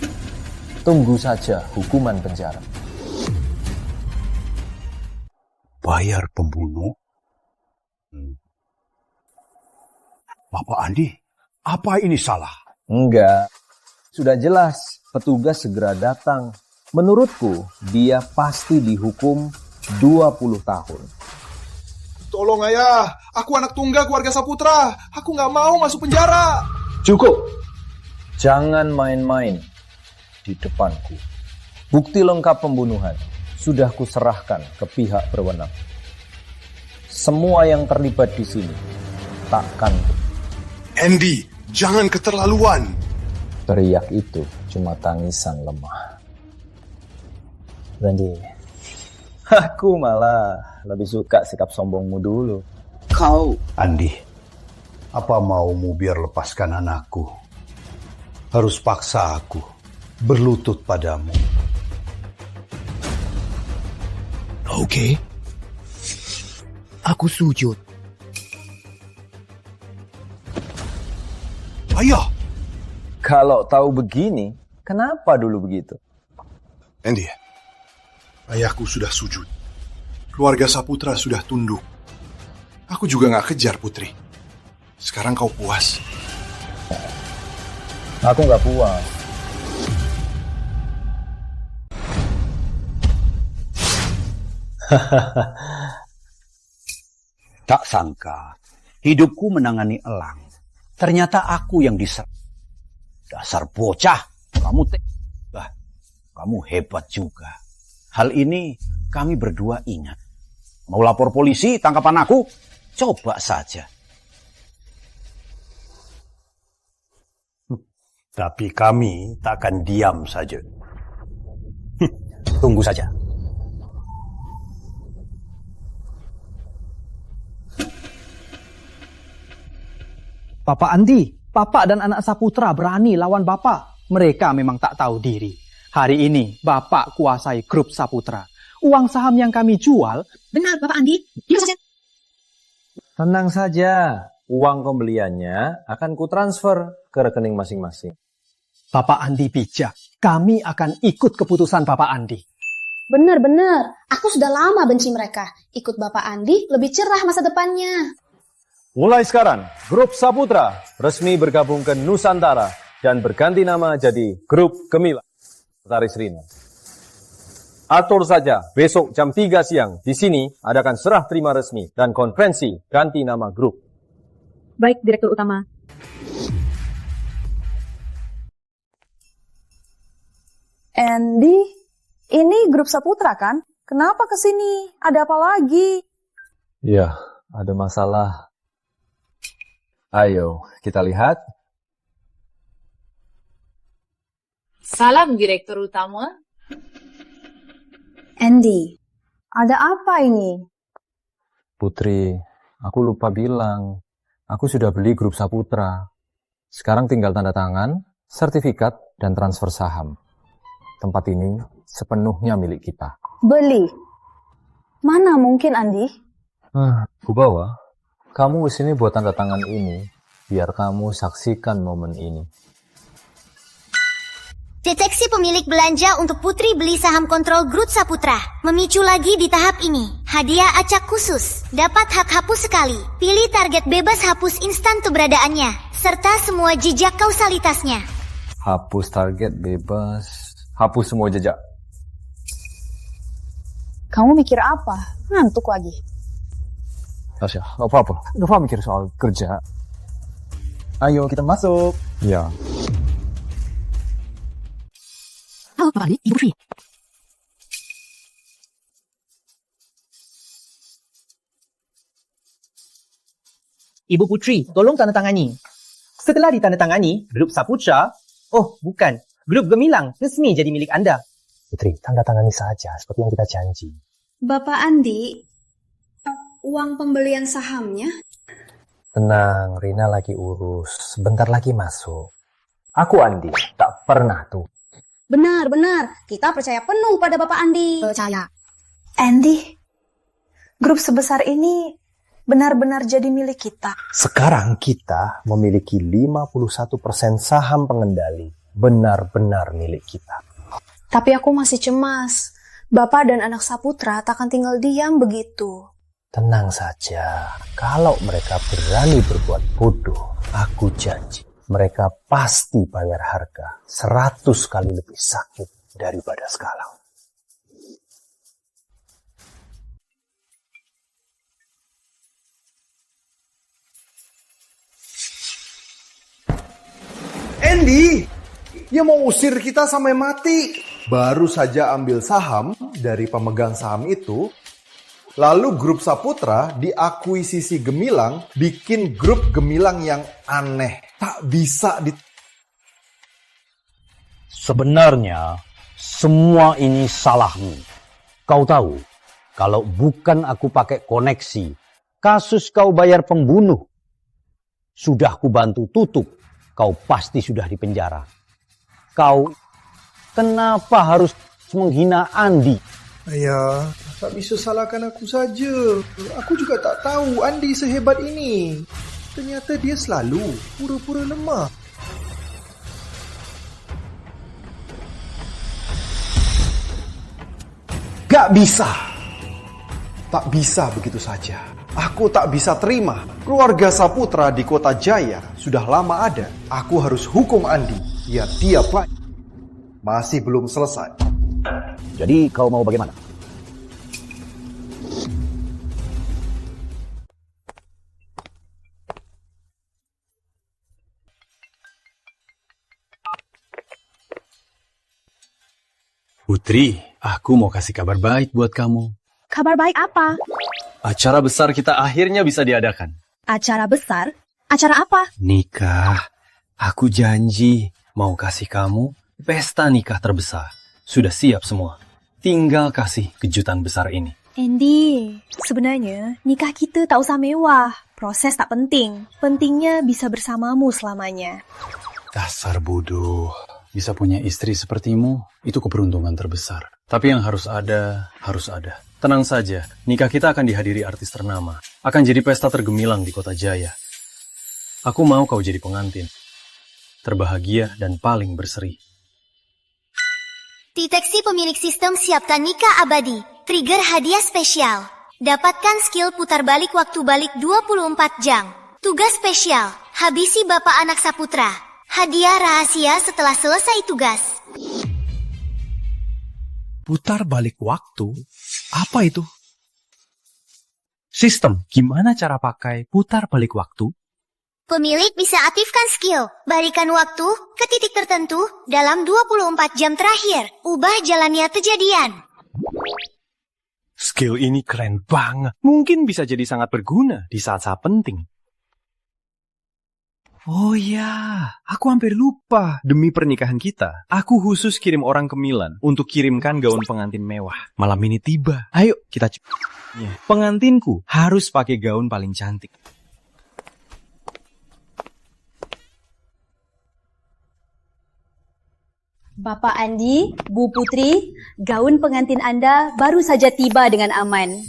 Tunggu saja hukuman penjara. Bayar pembunuh? Bapak Andi, apa ini salah? Enggak. Sudah jelas, petugas segera datang. Menurutku, dia pasti dihukum 20 tahun. Tolong ayah, aku anak tunggal keluarga Saputra. Aku nggak mau masuk penjara. Cukup. Jangan main-main di depanku. Bukti lengkap pembunuhan sudah kuserahkan ke pihak berwenang. Semua yang terlibat di sini takkan. Andy, jangan keterlaluan. Teriak itu cuma tangisan lemah. Randy, aku malah lebih suka sikap sombongmu dulu. Kau, Andi, apa maumu biar lepaskan anakku? Harus paksa aku berlutut padamu. Oke. Aku sujud. Ayah. Kalau tahu begini, kenapa dulu begitu? Andy, Ayahku sudah sujud. Keluarga Saputra sudah tunduk. Aku juga gak kejar, Putri. Sekarang kau puas? Aku gak puas. Tak sangka, hidupku menangani elang. Ternyata aku yang diserang. Dasar bocah, kamu hebat juga. Hal ini kami berdua ingat. Mau lapor polisi tangkapan aku? Coba saja. Tapi kami takkan diam saja. Tunggu saja. Bapak Andi, Bapak dan anak Saputra berani lawan Bapak. Mereka memang tak tahu diri. Hari ini Bapak kuasai grup Saputra. Uang saham yang kami jual... Benar, Bapak Andi. Tenang saja, uang pembeliannya akan kutransfer ke rekening masing-masing. Bapak Andi bijak. Kami akan ikut keputusan Bapak Andi. Benar-benar. Aku sudah lama benci mereka. Ikut Bapak Andi lebih cerah masa depannya. Mulai sekarang, Grup Saputra resmi bergabung ke Nusantara dan berganti nama jadi Grup Gemilang. Sekretaris Rina. Atur saja, besok jam 3 siang di sini adakan serah terima resmi dan konferensi ganti nama grup. Baik, Direktur Utama. Andy, ini grup Saputra kan? Kenapa kesini? Ada apa lagi? Ya, ada masalah. Ayo, kita lihat. Salam Direktur Utama. Andy, ada apa ini? Putri, aku lupa bilang. Aku sudah beli grup Saputra. Sekarang tinggal tanda tangan, sertifikat, dan transfer saham. Tempat ini sepenuhnya milik kita. Beli? Mana mungkin, Andi? Ku bawa. Kamu kesini buat tanda tangan ini, biar kamu saksikan momen ini. Deteksi pemilik belanja untuk Putri beli saham kontrol grup Saputra. Memicu lagi di tahap ini. Hadiah acak khusus. Dapat hak hapus sekali. Pilih target bebas hapus instan keberadaannya. Serta semua jejak kausalitasnya. Hapus target bebas. Hapus semua jejak. Kamu mikir apa? Ngantuk lagi. Tasya, gak apa-apa. Gak apa mikir soal kerja. Ayo, kita masuk. Ya. Halo, Pak Andi, Ibu Putri. Ibu Putri, tolong tanda tangani. Setelah ditandatangani, grup Saputra, bukan, grup Gemilang resmi jadi milik Anda. Putri, tanda tangani saja seperti yang kita janji. Bapak Andi, uang pembelian sahamnya? Tenang, Rina lagi urus. Sebentar lagi masuk. Aku Andi, tak pernah tuh. Benar. Kita percaya penuh pada Bapak Andi. Percaya. Andy, grup sebesar ini benar-benar jadi milik kita. Sekarang kita memiliki 51% saham pengendali. Benar-benar milik kita. Tapi aku masih cemas. Bapak dan anak Saputra takkan tinggal diam begitu. Tenang saja. Kalau mereka berani berbuat bodoh, aku janji. Mereka pasti bayar harga 100 kali lebih sakit daripada sekarang. Andy, dia mau usir kita sampai mati. Baru saja ambil saham dari pemegang saham itu, lalu grup Saputra diakuisisi Gemilang, bikin grup Gemilang yang aneh. Tak bisa Sebenarnya, semua ini salahmu. Kau tahu, kalau bukan aku pakai koneksi, kasus kau bayar pembunuh. Sudah kubantu tutup, kau pasti sudah dipenjara. Kau, kenapa harus menghina Andi? Ayah, tak bisa salahkan aku saja. Aku juga tak tahu Andi sehebat ini. Ternyata dia selalu pura-pura lemah. Gak bisa. Tak bisa begitu saja. Aku tak bisa terima. Keluarga Saputra di Kota Jaya sudah lama ada. Aku harus hukum Andi. Ya dia baik. Masih belum selesai. Jadi kau mau bagaimana? Putri, aku mau kasih kabar baik buat kamu. Kabar baik apa? Acara besar kita akhirnya bisa diadakan. Acara besar? Acara apa? Nikah. Aku janji mau kasih kamu pesta nikah terbesar. Sudah siap semua. Tinggal kasih kejutan besar ini. Andy, sebenarnya nikah kita tak usah mewah. Proses tak penting. Pentingnya bisa bersamamu selamanya. Dasar bodoh. Bisa punya istri sepertimu, itu keberuntungan terbesar. Tapi yang harus ada, harus ada. Tenang saja, nikah kita akan dihadiri artis ternama. Akan jadi pesta tergemilang di Kota Jaya. Aku mau kau jadi pengantin. Terbahagia dan paling berseri. Deteksi pemilik sistem siapkan nikah abadi. Trigger hadiah spesial. Dapatkan skill putar balik waktu balik 24 jam. Tugas spesial, habisi Bapak Anak Saputra. Hadiah rahasia setelah selesai tugas. Putar balik waktu? Apa itu? Sistem, gimana cara pakai putar balik waktu? Pemilik bisa aktifkan skill, balikan waktu ke titik tertentu dalam 24 jam terakhir. Ubah jalannya kejadian. Skill ini keren banget. Mungkin bisa jadi sangat berguna di saat-saat penting. Oh ya, aku hampir lupa. Demi pernikahan kita, aku khusus kirim orang ke Milan untuk kirimkan gaun pengantin mewah. Malam ini tiba. Ayo, kita Pengantinku harus pakai gaun paling cantik. Bapak Andi, Bu Putri, gaun pengantin Anda baru saja tiba dengan aman.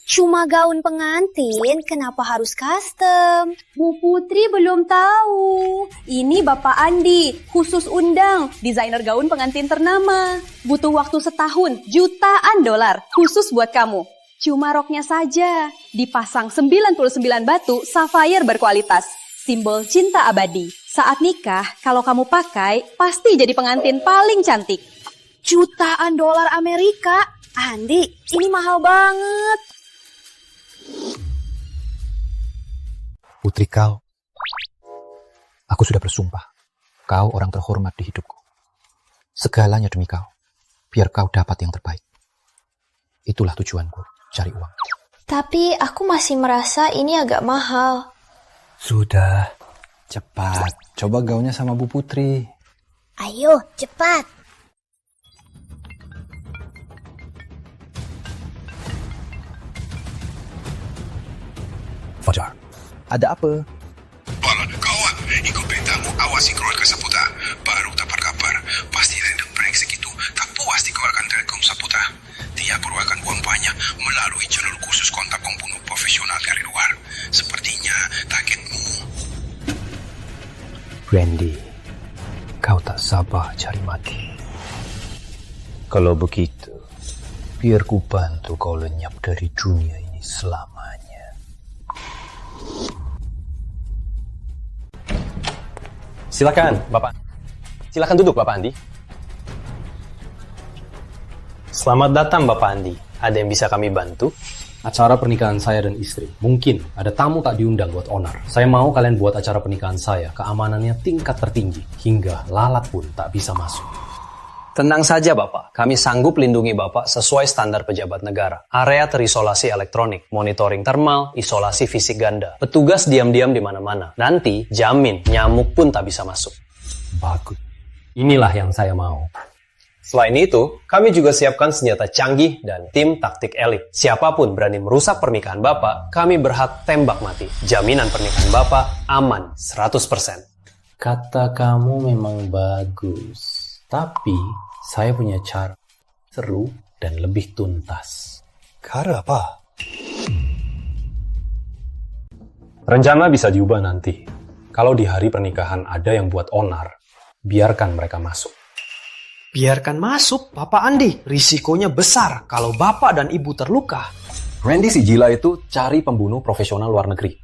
Cuma gaun pengantin, kenapa harus custom? Bu Putri belum tahu. Ini Bapak Andi, khusus undang, desainer gaun pengantin ternama. Butuh waktu setahun, jutaan dolar, khusus buat kamu. Cuma roknya saja, dipasang 99 batu sapphire berkualitas. Simbol cinta abadi. Saat nikah, kalau kamu pakai, pasti jadi pengantin paling cantik. Jutaan dolar Amerika? Andi, ini mahal banget. Putri kau, aku sudah bersumpah, kau orang terhormat di hidupku. Segalanya demi kau, biar kau dapat yang terbaik. Itulah tujuanku, cari uang. Tapi aku masih merasa ini agak mahal. Sudah, cepat. Coba gaunnya sama Bu Putri. Ayo, cepat. Fajar, ada apa? Kawan, ikut perintahmu awasi keluarga Saputra. Baru dapat kabar, pasti random break segitu. Tak puas dikeluarkan Telekom Saputra. Dia perlu akan buang banyak melalui jalur khusus kontak pembunuh profesional dari luar. Sepertinya targetmu. Randy, kau tak sabar cari mati. Kalau begitu, biar ku bantu kau lenyap dari dunia ini selamanya. Silakan, Bapak. Silakan duduk, Bapak Andi. Selamat datang, Bapak Andi. Ada yang bisa kami bantu? Acara pernikahan saya dan istri. Mungkin ada tamu tak diundang buat owner. Saya mau kalian buat acara pernikahan saya. Keamanannya tingkat tertinggi. Hingga lalat pun tak bisa masuk. Tenang saja, Bapak. Kami sanggup lindungi Bapak sesuai standar pejabat negara. Area terisolasi elektronik, monitoring termal, isolasi fisik ganda. Petugas diam-diam di mana-mana. Nanti, jamin, nyamuk pun tak bisa masuk. Bagus. Inilah yang saya mau. Selain itu, kami juga siapkan senjata canggih dan tim taktik elit. Siapapun berani merusak pernikahan Bapak, kami berhak tembak mati. Jaminan pernikahan Bapak aman 100%. Kata kamu memang bagus. Tapi, saya punya cara seru dan lebih tuntas. Cara apa? Rencana bisa diubah nanti. Kalau di hari pernikahan ada yang buat onar, biarkan mereka masuk. Biarkan masuk, Papa Andi. Risikonya besar kalau bapak dan ibu terluka. Randy si gila itu cari pembunuh profesional luar negeri.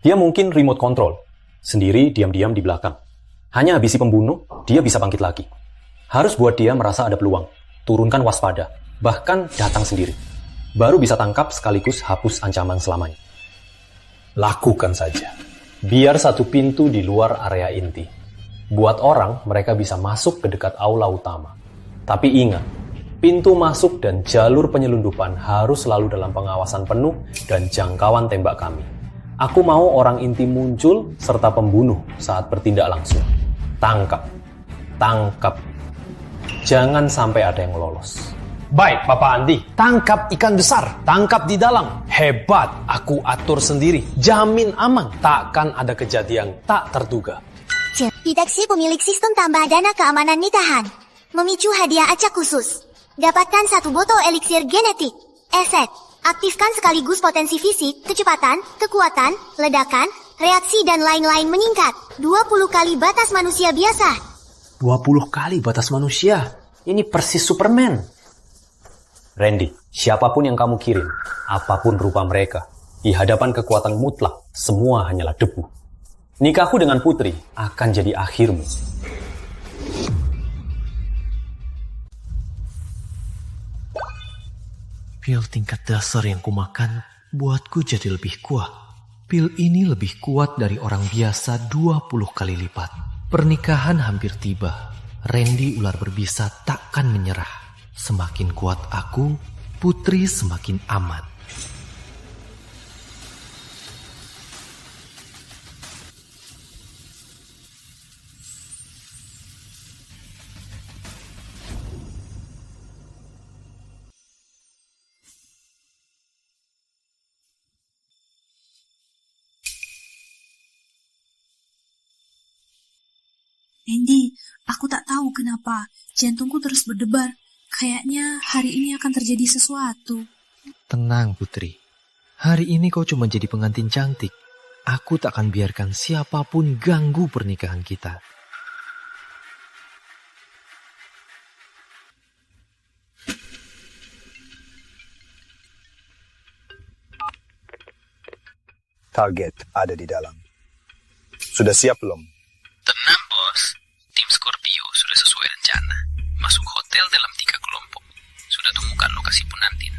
Dia mungkin remote control, sendiri diam-diam di belakang. Hanya habisi pembunuh, dia bisa bangkit lagi. Harus buat dia merasa ada peluang. Turunkan waspada, bahkan datang sendiri. Baru bisa tangkap sekaligus hapus ancaman selamanya. Lakukan saja. Biar satu pintu di luar area inti. Buat orang, mereka bisa masuk ke dekat aula utama. Tapi ingat, pintu masuk dan jalur penyelundupan harus selalu dalam pengawasan penuh dan jangkauan tembak kami. Aku mau orang inti muncul serta pembunuh saat bertindak langsung. Tangkap. Tangkap. Jangan sampai ada yang lolos. Baik, Papa Andi. Tangkap ikan besar. Tangkap di dalam. Hebat. Aku atur sendiri. Jamin aman. Takkan ada kejadian tak terduga. Deteksi pemilik sistem tambah dana keamanan nikahan. Memicu hadiah acak khusus. Dapatkan 1 botol eliksir genetik. Eset. Aktifkan sekaligus potensi fisik, kecepatan, kekuatan, ledakan, reaksi dan lain-lain meningkat. 20 kali batas manusia biasa. 20 kali batas manusia. Ini persis Superman. Randy, siapapun yang kamu kirim, apapun rupa mereka, di hadapan kekuatan mutlak, semua hanyalah debu. Nikahku dengan Putri akan jadi akhirmu. Pil tingkat dasar yang kumakan buatku jadi lebih kuat. Pil ini lebih kuat dari orang biasa 20 kali lipat. Pernikahan hampir tiba. Randy ular berbisa takkan menyerah. Semakin kuat aku, Putri semakin aman. Randy, aku tak tahu kenapa jantungku terus berdebar. Kayaknya hari ini akan terjadi sesuatu. Tenang, Putri. Hari ini kau cuma jadi pengantin cantik. Aku tak akan biarkan siapapun ganggu pernikahan kita. Target ada di dalam. Sudah siap belum? Tenang, Bos. Tim Scorpio sudah sesuai rencana. Masuk hotel dalam 3 kelompok. Sudah temukan lokasi pengantin.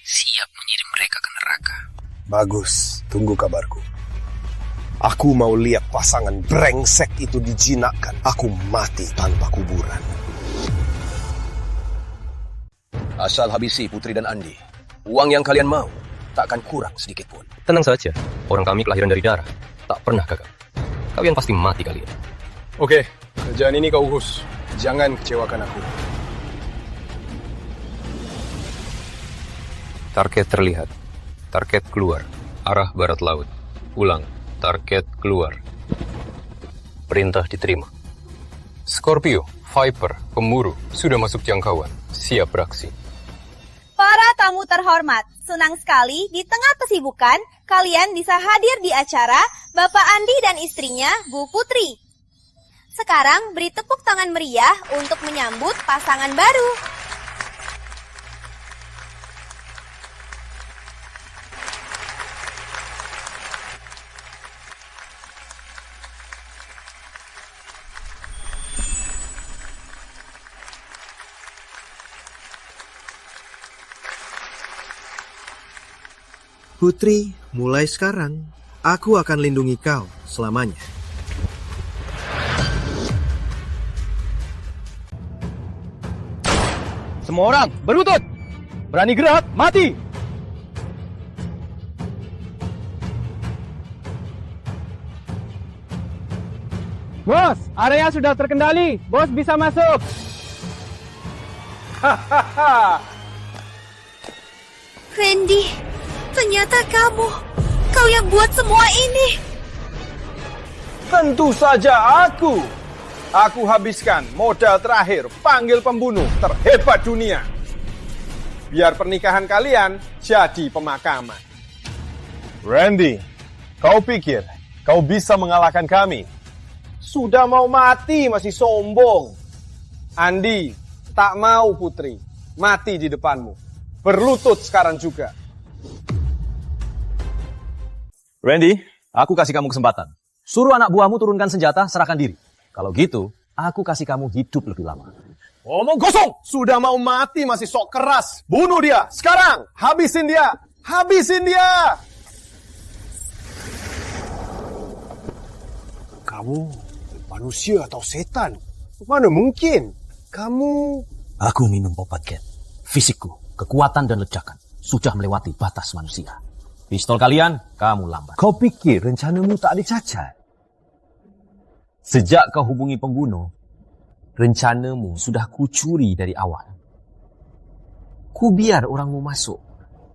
Siap mengirim mereka ke neraka. Bagus, tunggu kabarku. Aku mau lihat pasangan brengsek itu dijinakkan. Aku mati tanpa kuburan. Asal habisi Putri dan Andi. Uang yang kalian mau takkan kurang sedikit pun. Tenang saja, orang kami kelahiran dari darah. Tak pernah gagal. Kalian pasti mati kalian. Oke, kerjaan ini kau urus. Jangan kecewakan aku. Target terlihat. Target keluar. Arah barat laut. Ulang. Target keluar. Perintah diterima. Scorpio, Viper, pemburu sudah masuk jangkauan. Siap beraksi. Para tamu terhormat, senang sekali di tengah kesibukan kalian bisa hadir di acara Bapak Andi dan istrinya Bu Putri. Sekarang beri tepuk tangan meriah untuk menyambut pasangan baru. Putri, mulai sekarang, aku akan lindungi kau selamanya. Semua orang, berlutut! Berani gerak, mati! Bos, area sudah terkendali. Bos bisa masuk. Randy, ternyata kau yang buat semua ini. Tentu saja aku. Aku habiskan modal terakhir, panggil pembunuh terhebat dunia. Biar pernikahan kalian jadi pemakaman. Randy, kau pikir kau bisa mengalahkan kami? Sudah mau mati masih sombong. Andi, Tak mau Putri mati di depanmu. Berlutut sekarang juga. Randy, aku kasih kamu kesempatan. Suruh anak buahmu turunkan senjata, serahkan diri. Kalau gitu, aku kasih kamu hidup lebih lama. Omong kosong! Sudah mau mati masih sok keras. Bunuh dia, sekarang! Habisin dia! Habisin dia! Kamu manusia atau setan? Mana mungkin? Kamu... Aku minum obat Ken. Fisikku, kekuatan dan ledakan sudah melewati batas manusia. Pistol kalian, kamu lambat. Kau pikir rencanamu tak ada cacat? Sejak kau hubungi pembunuh, rencanamu sudah kucuri dari awal. Ku biar orangmu masuk,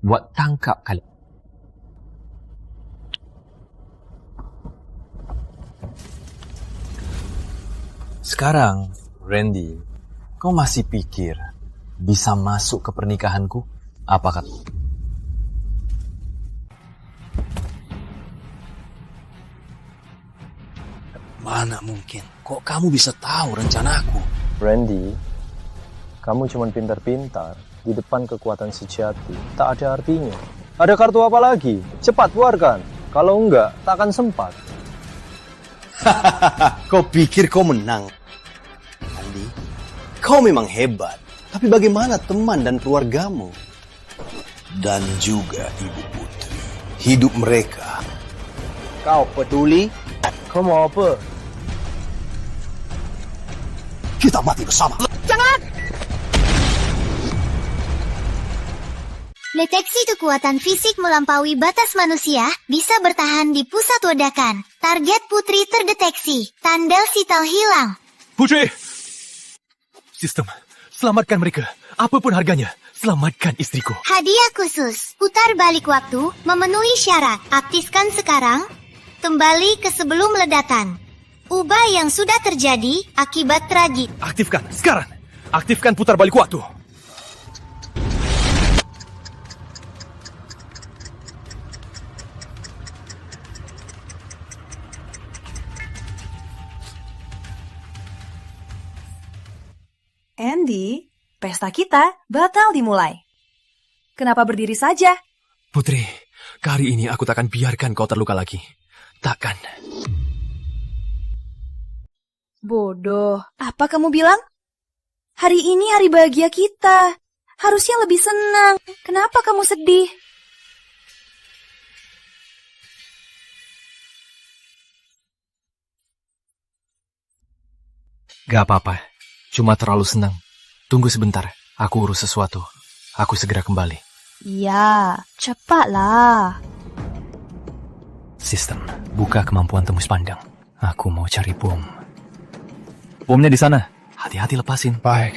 buat tangkap kalian. Sekarang, Randy, kau masih pikir bisa masuk ke pernikahanku? Apa kata? Mana mungkin? Kok kamu bisa tahu rencanaku? Randy, kamu cuma pintar-pintar. Di depan kekuatan sejati, tak ada artinya. Ada kartu apa lagi? Cepat keluarkan. Kalau enggak, tak akan sempat. Kau pikir kau menang? Andy, kau memang hebat. Tapi bagaimana teman dan keluargamu? Dan juga Ibu Putri. Hidup mereka. Kau peduli? Kau mau apa? Kita mati bersama. Jangan! Deteksi kekuatan fisik melampaui batas manusia bisa bertahan di pusat ledakan. Target Putri terdeteksi. Tanda vital hilang. Putri! Sistem, selamatkan mereka. Apapun harganya, selamatkan istriku. Hadiah khusus. Putar balik waktu, memenuhi syarat. Aktifkan sekarang. Kembali ke sebelum ledakan. Ubah yang sudah terjadi akibat tragedi. Aktifkan, sekarang. Aktifkan putar balik waktu. Andy, pesta kita batal dimulai. Kenapa berdiri saja? Putri, kali ini aku takkan biarkan kau terluka lagi. Takkan. Bodoh, apa kamu bilang? Hari ini hari bahagia kita. Harusnya lebih senang. Kenapa kamu sedih? Gak apa-apa, cuma terlalu senang. Tunggu sebentar, aku urus sesuatu. Aku segera kembali. Ya, cepatlah. Sistem, buka kemampuan tembus pandang. Aku mau cari bom. Bomnya di sana. Hati-hati lepasin. Baik.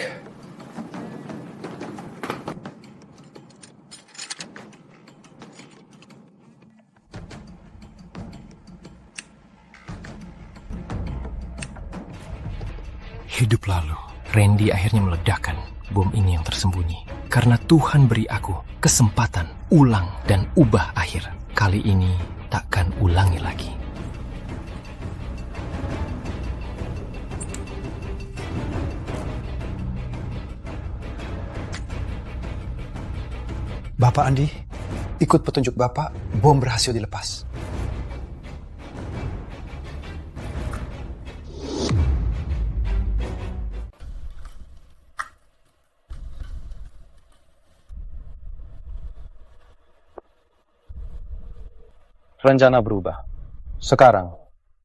Hidup lalu, Randy akhirnya meledakkan bom ini yang tersembunyi. Karena Tuhan beri aku kesempatan ulang dan ubah akhir. Kali ini takkan ulangi lagi. Bapak Andi, ikut petunjuk Bapak, bom berhasil dilepas. Rencana berubah. Sekarang,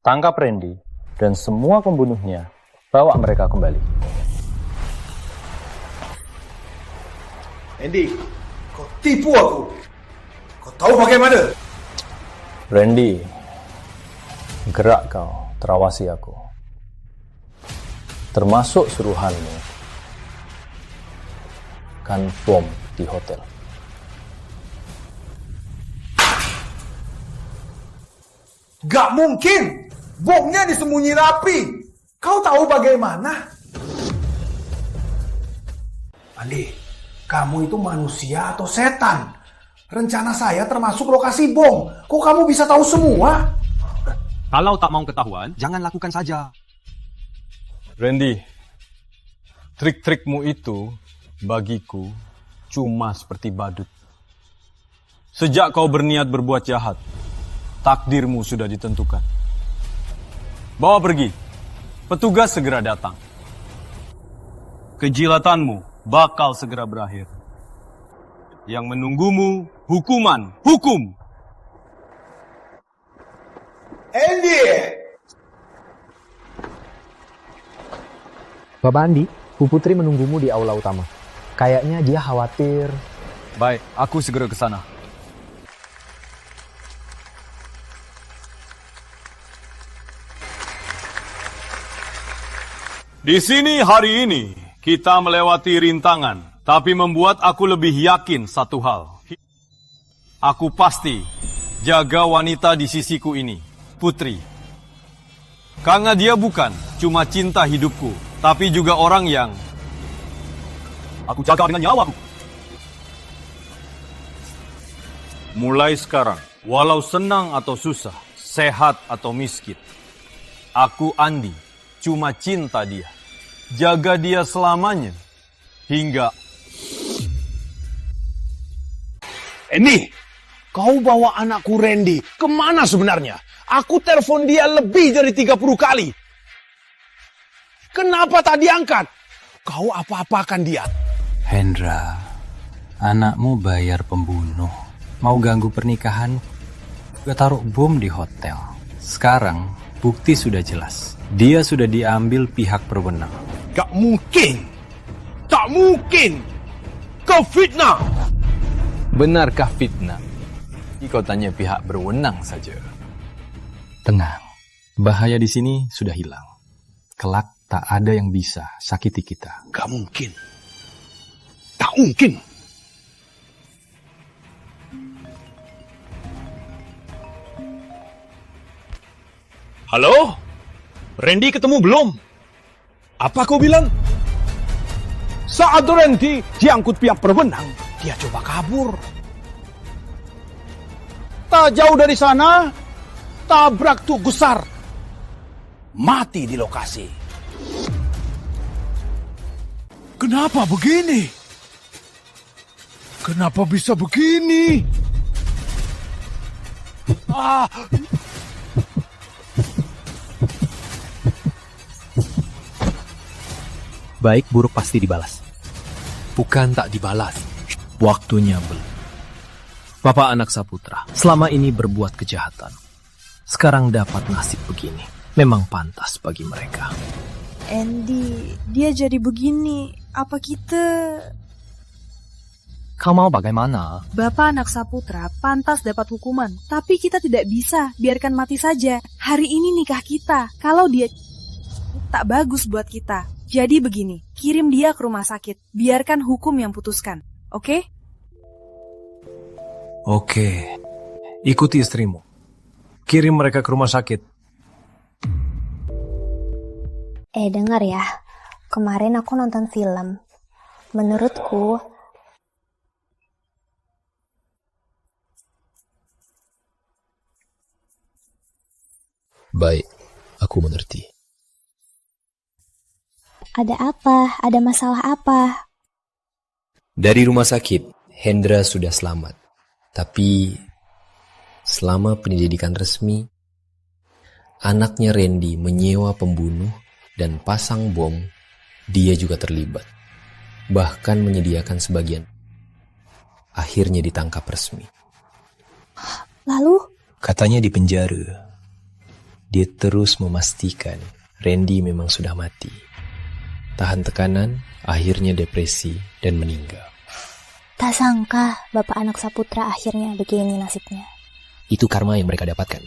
tangkap Randy dan semua pembunuhnya, bawa mereka kembali. Andy, kau tipu aku. Kau tahu bagaimana? Randy, gerak kau, terawasi aku. Termasuk suruhanmu. Kan bom di hotel. Gak mungkin! Bomnya disembunyi rapi! Kau tahu bagaimana? Andi, kamu itu manusia atau setan? Rencana saya termasuk lokasi bom. Kok kamu bisa tahu semua? Kalau tak mau ketahuan, jangan lakukan saja. Randy, Trik-trikmu itu bagiku cuma seperti badut. Sejak kau berniat berbuat jahat, takdirmu sudah ditentukan. Bawa pergi, petugas segera datang. Kejilatanmu bakal segera berakhir. Yang menunggumu hukuman, hukum. Andy! Bapak Andi, Bu Putri menunggumu di aula utama. Kayaknya dia khawatir. Baik, aku segera ke sana. Di sini hari ini, kita melewati rintangan, tapi membuat aku lebih yakin satu hal. Aku pasti jaga wanita di sisiku ini, Putri. Karena dia bukan cuma cinta hidupku, tapi juga orang yang aku jaga dengan nyawaku. Mulai sekarang, walau senang atau susah, sehat atau miskin, aku Andi cuma cinta dia. Jaga dia selamanya. Hingga... Andy, kau bawa anakku Randy kemana sebenarnya? Aku telepon dia lebih dari 30 kali. Kenapa tak diangkat? Kau apa-apakan dia? Hendra, anakmu bayar pembunuh. Mau ganggu pernikahan, gue taruh bom di hotel. Sekarang, bukti sudah jelas. Dia sudah diambil pihak berwenang. Gak mungkin! Tak mungkin! Kau fitnah! Benarkah fitnah? Kau tanya pihak berwenang saja. Tenang, bahaya di sini sudah hilang. Kelak tak ada yang bisa sakiti kita. Gak mungkin. Tak mungkin. Halo? Randy ketemu belum? Apa kau bilang? Saat Randy diangkut pihak berwenang, dia coba kabur. Tak jauh dari sana, tabrak truk besar. Mati di lokasi. Kenapa begini? Kenapa bisa begini? Baik buruk pasti dibalas. Bukan tak dibalas. Waktunya belum. Bapak anak Saputra selama ini berbuat kejahatan. Sekarang dapat nasib begini. Memang pantas bagi mereka. Andy, dia jadi begini. Apa kita... Kau mau bagaimana? Bapak anak Saputra pantas dapat hukuman. Tapi kita tidak bisa. Biarkan mati saja. Hari ini nikah kita. Kalau dia... tak bagus buat kita. Jadi begini, kirim dia ke rumah sakit. Biarkan hukum yang putuskan. Oke? Oke. Ikuti istrimu. Kirim mereka ke rumah sakit. Dengar ya. Kemarin aku nonton film. Menurutku... Baik, aku mengerti. Ada apa? Ada masalah apa? Dari rumah sakit, Hendra sudah selamat. Tapi selama penyelidikan resmi, anaknya Randy menyewa pembunuh dan pasang bom. Dia juga terlibat. Bahkan menyediakan sebagian. Akhirnya ditangkap resmi. Lalu? Katanya di penjara. Dia terus memastikan Randy memang sudah mati. Tahan tekanan, akhirnya depresi, dan meninggal. Tak sangka Bapak anak Saputra akhirnya begini nasibnya. Itu karma yang mereka dapatkan.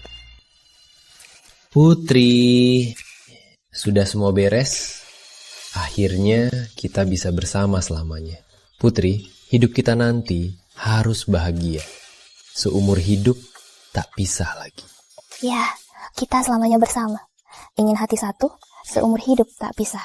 Putri, sudah semua beres? Akhirnya kita bisa bersama selamanya. Putri, hidup kita nanti harus bahagia. Seumur hidup tak pisah lagi. Ya, kita selamanya bersama. Ingin hati satu, seumur hidup tak pisah.